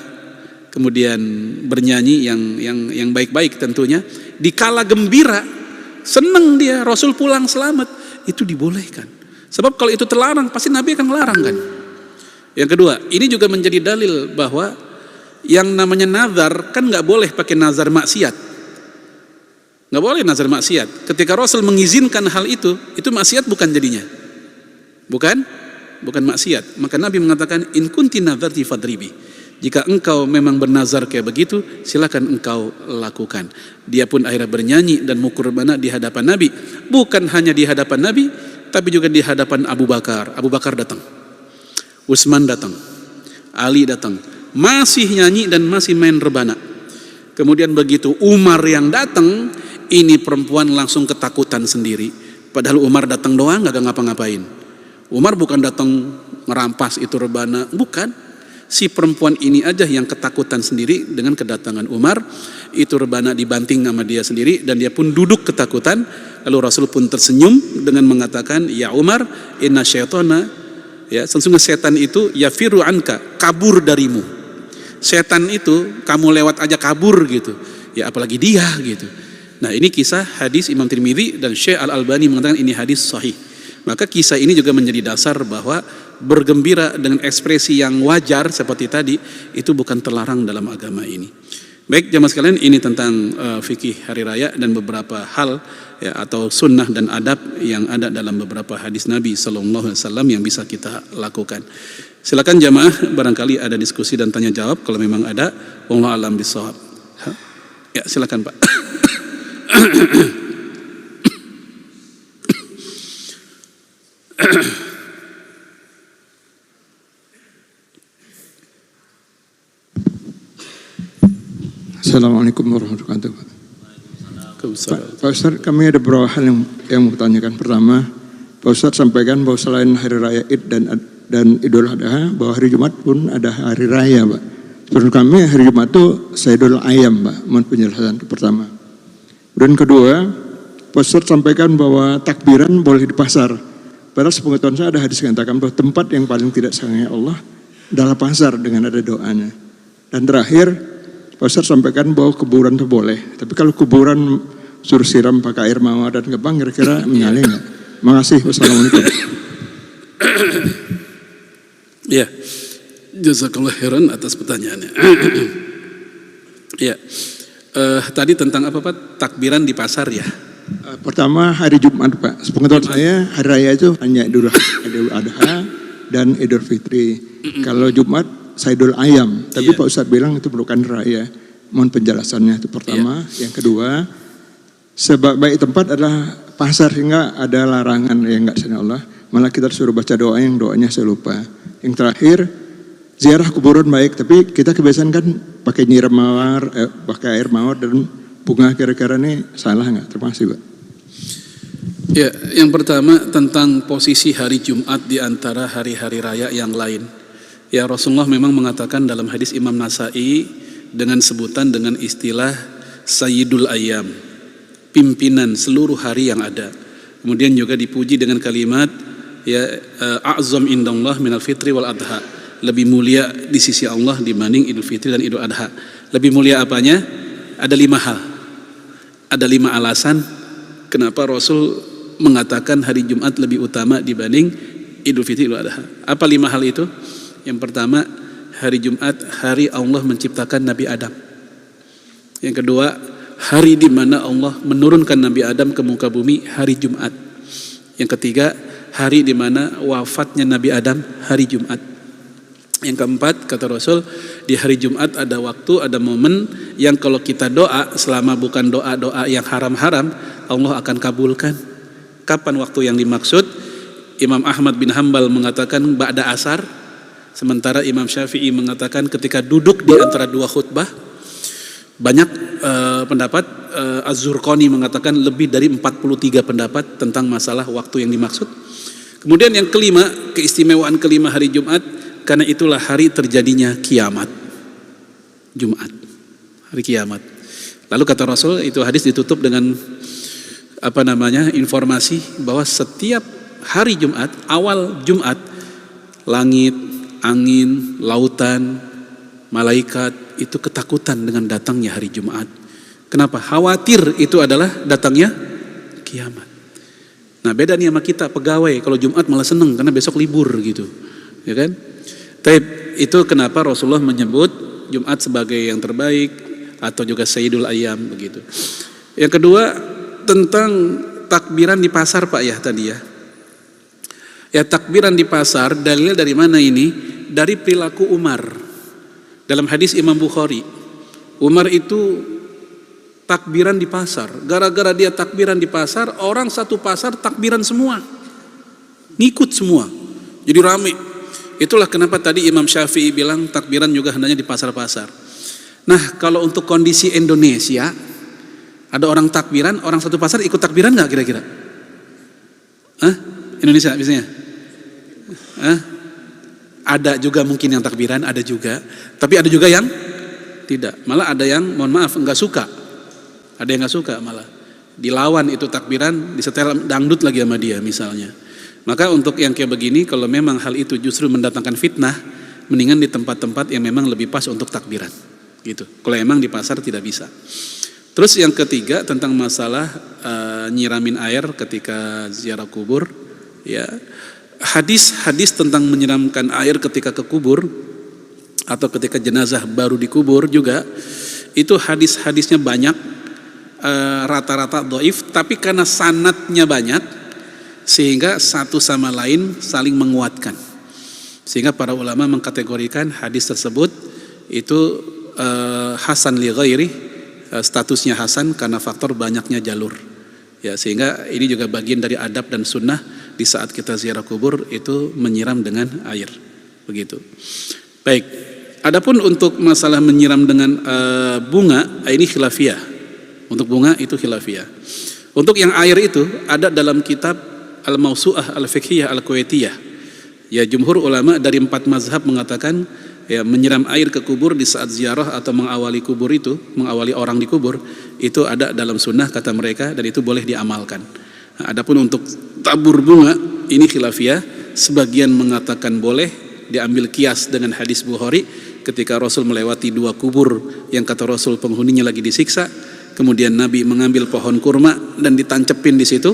kemudian bernyanyi yang baik-baik tentunya, dikala gembira, senang dia Rasul pulang selamat, itu dibolehkan. Sebab kalau itu terlarang, pasti Nabi akan melarang kan. Yang kedua, ini juga menjadi dalil bahwa yang namanya nazar kan nggak boleh pakai nazar maksiat. Nggak boleh nazar maksiat. Ketika Rasul mengizinkan hal itu maksiat bukan jadinya. Bukan maksiat. Maka Nabi mengatakan in kunti nazarti fadribi. Jika engkau memang bernazar kayak begitu, silakan engkau lakukan. Dia pun akhirnya bernyanyi dan mukurbana di hadapan Nabi. Bukan hanya di hadapan Nabi, tapi juga di hadapan Abu Bakar. Abu Bakar datang, Utsman datang, Ali datang, masih nyanyi dan masih main rebana. Kemudian begitu Umar yang datang, ini perempuan langsung ketakutan sendiri. Padahal Umar datang doang, gak ngapa-ngapain. Umar bukan datang ngerampas itu rebana, bukan. Si perempuan ini aja yang ketakutan sendiri dengan kedatangan Umar. Itu rebana dibanting sama dia sendiri dan dia pun duduk ketakutan. Lalu Rasul pun tersenyum dengan mengatakan, ya Umar, inna syaitana, ya sesungguhnya setan itu yafiru anka, kabur darimu. Setan itu kamu lewat aja kabur gitu. Ya apalagi dia gitu. Nah, ini kisah hadis Imam Tirmidzi dan Syekh Al-Albani mengatakan ini hadis sahih. Maka kisah ini juga menjadi dasar bahwa bergembira dengan ekspresi yang wajar seperti tadi itu bukan terlarang dalam agama ini. Baik jamaah sekalian, ini tentang fikih hari raya dan beberapa hal ya, atau sunnah dan adab yang ada dalam beberapa hadis Nabi Sallallahu Alaihi Wasallam yang bisa kita lakukan. Silakan jamaah, barangkali ada diskusi dan tanya jawab kalau memang ada. Wallahu a'lam bishawab. Ya silakan Pak. Assalamualaikum warahmatullahi wabarakatuh. Pak Ustaz, kami ada beberapa hal yang mau tanyakan. Pertama, Pak Ustaz sampaikan bahwa selain hari raya Id dan Idul Adha, bahwa hari Jumat pun ada hari raya, Pak. Menurut kami hari Jumat itu Sayyidul Ayam, Pak. Mohon penjelasan itu pertama. Dan kedua, Pak Ustaz sampaikan bahwa takbiran boleh di pasar. Padahal sepengetahuan saya ada hadis yang mengatakan bahwa tempat yang paling tidak sayangnya Allah adalah pasar dengan ada doanya. Dan terakhir, Pak Ustaz sampaikan bahwa kuburan itu boleh. Tapi kalau kuburan suruh siram pakai air mawar dan gebang, kira-kira menyalih nggak? Makasih. Wassalamualaikum. Ya, jazakallah khairan atas pertanyaannya. Ya, tadi tentang apa Pak? Takbiran di pasar ya. Pertama hari Jumat Pak. Sepengetahuan saya hari raya itu hanya Idul Adha dan Idul Fitri. Kalau Jumat Sayyidul Ayam. Tapi Pak Ustadz bilang itu bukan raya. Mohon penjelasannya itu pertama. Yang kedua, sebaik tempat adalah pasar hingga ada larangan yang enggak sayang Allah. Malah kita disuruh baca doa yang doanya saya lupa. Yang terakhir, ziarah kuburan baik. Tapi kita kebiasaan kan pakai nyiram mawar, pakai air mawar dan bunga, kira-kira ini salah nggak? Terima kasih Pak. Ya, yang pertama tentang posisi hari Jumat di antara hari-hari raya yang lain. Ya, Rasulullah memang mengatakan dalam hadis Imam Nasai dengan sebutan dengan istilah Sayyidul Ayyam, pimpinan seluruh hari yang ada. Kemudian juga dipuji dengan kalimat ya a'zam indallah minal fitri wal adha, lebih mulia di sisi Allah dibanding Idul Fitri dan Idul Adha. Lebih mulia apanya? Ada 5 hal. Ada 5 alasan kenapa Rasul mengatakan hari Jumat lebih utama dibanding Idul Fitri Idul Adha. Apa 5 hal itu? Yang pertama, hari Jumat hari Allah menciptakan Nabi Adam. Yang kedua, hari di mana Allah menurunkan Nabi Adam ke muka bumi, hari Jumat. Yang ketiga, hari di mana wafatnya Nabi Adam, hari Jumat. Yang keempat, kata Rasul, di hari Jumat ada waktu, ada momen yang kalau kita doa, selama bukan doa-doa yang haram-haram, Allah akan kabulkan. Kapan waktu yang dimaksud? Imam Ahmad bin Hambal mengatakan ba'da asar, sementara Imam Syafi'i mengatakan ketika duduk di antara 2 khutbah. Banyak pendapat, Az-Zurqani mengatakan lebih dari 43 pendapat tentang masalah waktu yang dimaksud. Kemudian yang kelima, keistimewaan kelima hari Jumat, karena itulah hari terjadinya kiamat. Jumat, hari kiamat. Lalu kata Rasul, itu hadis ditutup dengan informasi bahwa setiap hari Jumat, awal Jumat, langit, angin, lautan, malaikat itu ketakutan dengan datangnya hari Jumat. Kenapa? Khawatir itu adalah datangnya kiamat. Nah, beda nih sama kita pegawai, kalau Jumat malah seneng karena besok libur gitu, ya kan? Tapi itu kenapa Rasulullah menyebut Jumat sebagai yang terbaik atau juga Sayyidul Ayyam begitu. Yang kedua, tentang takbiran di pasar Pak ya tadi ya. Ya, takbiran di pasar dalilnya dari mana ini? Dari perilaku Umar. Dalam hadis Imam Bukhari, Umar itu takbiran di pasar. Gara-gara dia takbiran di pasar, orang satu pasar takbiran semua, ngikut semua, jadi rame. Itulah kenapa tadi Imam Syafi'i bilang takbiran juga hendaknya di pasar-pasar. Nah, kalau untuk kondisi Indonesia, ada orang takbiran, orang satu pasar ikut takbiran nggak kira-kira? Indonesia biasanya? Ada juga mungkin yang takbiran, ada juga. Tapi ada juga yang tidak. Malah ada yang, mohon maaf, nggak suka. Ada yang nggak suka malah. Dilawan itu takbiran, disetel dangdut lagi sama dia misalnya. Maka untuk yang kayak begini, kalau memang hal itu justru mendatangkan fitnah, mendingan di tempat-tempat yang memang lebih pas untuk takbiran. Gitu. Kalau emang di pasar tidak bisa. Terus yang ketiga tentang masalah nyiramin air ketika ziarah kubur, ya. Hadis-hadis tentang menyiramkan air ketika ke kubur atau ketika jenazah baru dikubur juga, itu hadis-hadisnya banyak, rata-rata dhaif, tapi karena sanadnya banyak sehingga satu sama lain saling menguatkan, sehingga para ulama mengkategorikan hadis tersebut itu hasan li ghairi, statusnya hasan karena faktor banyaknya jalur, ya. Sehingga ini juga bagian dari adab dan sunnah di saat kita ziarah kubur itu menyiram dengan air, begitu. Baik, adapun untuk masalah menyiram dengan bunga, ini khilafiyah. Untuk bunga itu khilafiyah. Untuk yang air itu ada dalam kitab Al-Mawsu'ah Al-Fiqhiyah Al-Kuwaitiyah. Ya, jumhur ulama dari 4 mazhab mengatakan ya, menyiram air ke kubur di saat ziarah atau mengawali kubur itu, mengawali orang di kubur, itu ada dalam sunnah kata mereka, dan itu boleh diamalkan. Nah, adapun untuk tabur bunga, ini khilafiyah. Sebagian mengatakan boleh, diambil kias dengan hadis Bukhari ketika Rasul melewati 2 kubur yang kata Rasul penghuninya lagi disiksa, kemudian Nabi mengambil pohon kurma dan ditancepin di situ,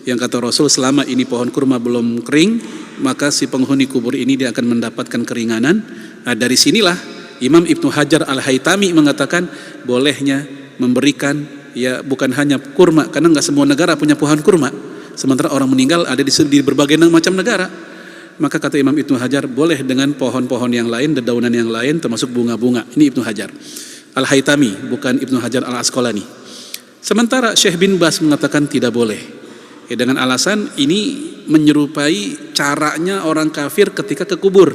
yang kata Rasul selama ini pohon kurma belum kering, maka si penghuni kubur ini dia akan mendapatkan keringanan. Nah, dari sinilah Imam Ibnu Hajar Al-Haytami mengatakan bolehnya memberikan, ya, bukan hanya kurma, karena nggak semua negara punya pohon kurma, sementara orang meninggal ada di berbagai macam negara. Maka kata Imam Ibnu Hajar boleh dengan pohon-pohon yang lain, dedaunan yang lain, termasuk bunga-bunga. Ini Ibnu Hajar Al-Haytami, bukan Ibnu Hajar Al-Asqalani. Sementara Syekh bin Baz mengatakan tidak boleh, ya, dengan alasan ini menyerupai caranya orang kafir ketika ke kubur.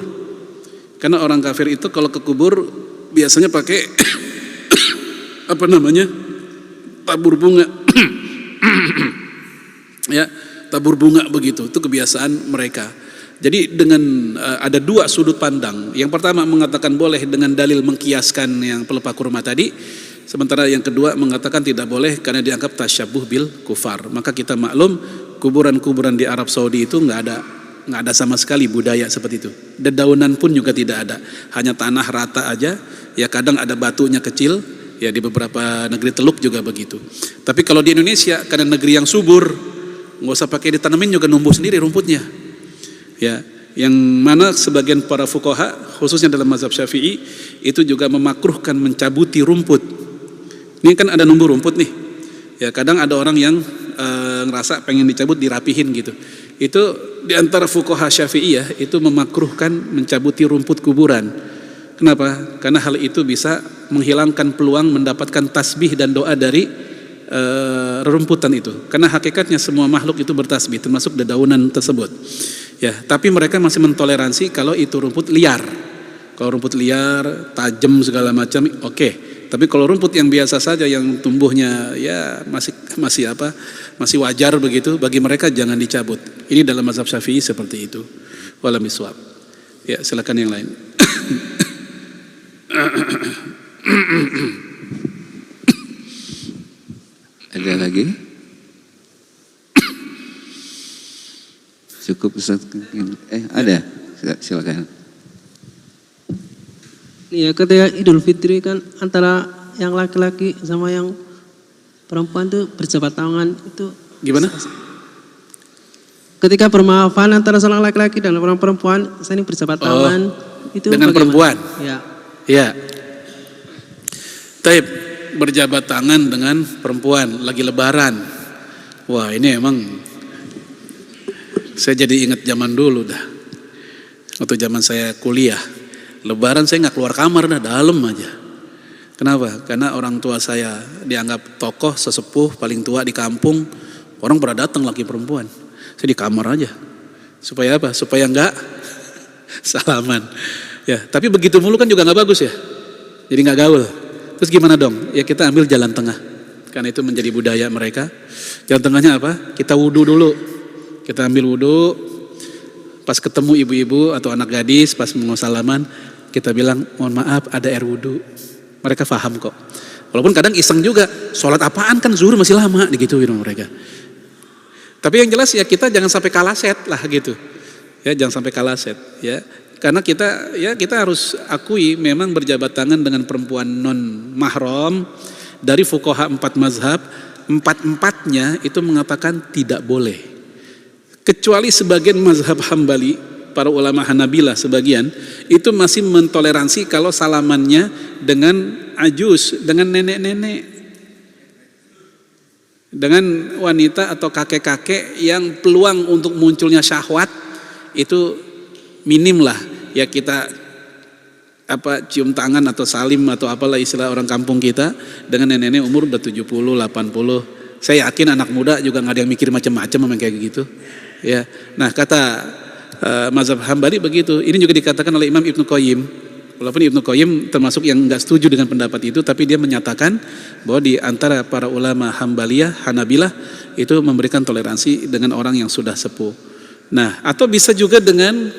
Karena orang kafir itu kalau ke kubur biasanya pakai tabur bunga. Ya, tabur bunga begitu, itu kebiasaan mereka. Jadi dengan ada 2 sudut pandang. Yang pertama mengatakan boleh dengan dalil mengkiaskan yang pelepah kurma tadi. Sementara yang kedua mengatakan tidak boleh karena dianggap tasyabbuh bil kufar. Maka kita maklum kuburan-kuburan di Arab Saudi itu nggak ada sama sekali budaya seperti itu. Dedaunan pun juga tidak ada, hanya tanah rata aja. Ya, kadang ada batunya kecil. Ya, di beberapa negeri Teluk juga begitu. Tapi kalau di Indonesia karena negeri yang subur, nggak usah pakai ditanamin juga numbuh sendiri rumputnya. Ya, yang mana sebagian para fuqaha khususnya dalam mazhab Syafi'i itu juga memakruhkan mencabuti rumput. Ini kan ada numbuh rumput nih. Ya, kadang ada orang yang ngerasa pengen dicabut, dirapihin gitu. Itu di antara fuqaha Syafi'iyah itu memakruhkan mencabuti rumput kuburan. Kenapa? Karena hal itu bisa menghilangkan peluang mendapatkan tasbih dan doa dari rerumputan itu. Karena hakikatnya semua makhluk itu bertasbih, termasuk dedaunan tersebut. Ya, tapi mereka masih mentoleransi kalau itu rumput liar. Kalau rumput liar, tajam segala macam, oke. Tapi kalau rumput yang biasa saja yang tumbuhnya ya masih wajar begitu, bagi mereka jangan dicabut. Ini dalam mazhab Syafi'i seperti itu. Walam bisawab. Ya, silakan yang lain. Ada lagi? Cukup Ustaz. Ada. Silakan. Iya, ketika Idul Fitri kan antara yang laki-laki sama yang perempuan itu berjabat tangan itu gimana? Ketika bermaafan antara seorang laki-laki dan orang perempuan saling berjabat tangan itu dengan bagaimana? Perempuan. Ya. Ya. Taib berjabat tangan dengan perempuan lagi lebaran. Wah, ini emang saya jadi ingat zaman dulu dah. Waktu zaman saya kuliah. Lebaran saya nggak keluar kamar, dah dalam aja. Kenapa? Karena orang tua saya dianggap tokoh sesepuh paling tua di kampung. Orang pada datang laki perempuan. Saya di kamar aja. Supaya apa? Supaya nggak salaman. Ya, tapi begitu mulu kan juga nggak bagus ya. Jadi nggak gaul. Terus gimana dong? Ya kita ambil jalan tengah. Karena itu menjadi budaya mereka. Jalan tengahnya apa? Kita wudhu dulu. Kita ambil wudhu. Pas ketemu ibu-ibu atau anak gadis, pas mau salaman, kita bilang, mohon maaf ada air wudhu. Mereka paham kok. Walaupun kadang iseng juga, sholat apaan kan zuhur masih lama, digituin mereka. Tapi yang jelas ya kita jangan sampai kalah set lah gitu. Ya jangan sampai kalah set. Ya karena kita harus akui memang berjabat tangan dengan perempuan non mahram dari fuqaha 4 mazhab, 4-4-nya itu mengatakan tidak boleh. Kecuali sebagian mazhab Hambali, para ulama Hanabilah sebagian, itu masih mentoleransi kalau salamannya dengan ajus, dengan nenek-nenek, dengan wanita atau kakek-kakek yang peluang untuk munculnya syahwat itu minim lah. Ya kita cium tangan atau salim atau apalah istilah orang kampung kita dengan nenek-nenek umur udah 70, 80. Saya yakin anak muda juga nggak ada yang mikir macam-macam memang kayak gitu. Ya, nah kata mazhab Hambali begitu. Ini juga dikatakan oleh Imam Ibnu Qayyim. Walaupun Ibnu Qayyim termasuk yang nggak setuju dengan pendapat itu, tapi dia menyatakan bahwa di antara para ulama Hambaliyah, Hanabilah itu memberikan toleransi dengan orang yang sudah sepuh. Nah, atau bisa juga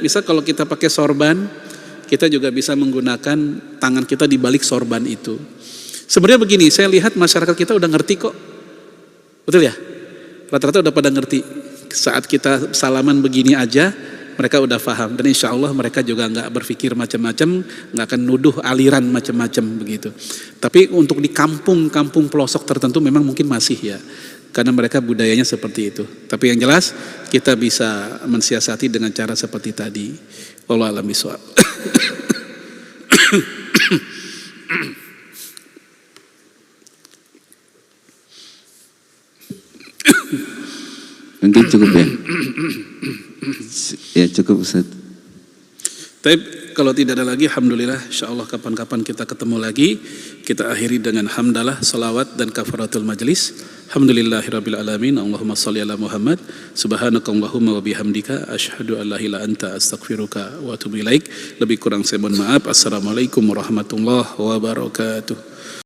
bisa kalau kita pakai sorban, kita juga bisa menggunakan tangan kita di balik sorban itu. Sebenarnya begini, saya lihat masyarakat kita udah ngerti kok. Betul ya? Rata-rata udah pada ngerti. Saat kita salaman begini aja, mereka udah paham. Dan insya Allah mereka juga nggak berpikir macam-macam, nggak akan nuduh aliran macam-macam begitu. Tapi untuk di kampung-kampung pelosok tertentu memang mungkin masih ya. Karena mereka budayanya seperti itu. Tapi yang jelas kita bisa mensiasati dengan cara seperti tadi. Wallahu a'lam bishawab. Mungkin cukup ya. Ya cukup Ustaz. Tapi kalau tidak ada lagi, alhamdulillah, insyaallah kapan-kapan kita ketemu lagi. Kita akhiri dengan hamdalah, salawat dan kafaratul majlis. Alhamdulillahirabbil alamin. Allahumma shalli ala Muhammad. Subhanakallahumma wa bihamdika asyhadu an la ilaha illa anta astaghfiruka wa atubu ilaik. Lebih kurang saya mohon maaf. Assalamualaikum warahmatullahi wabarakatuh.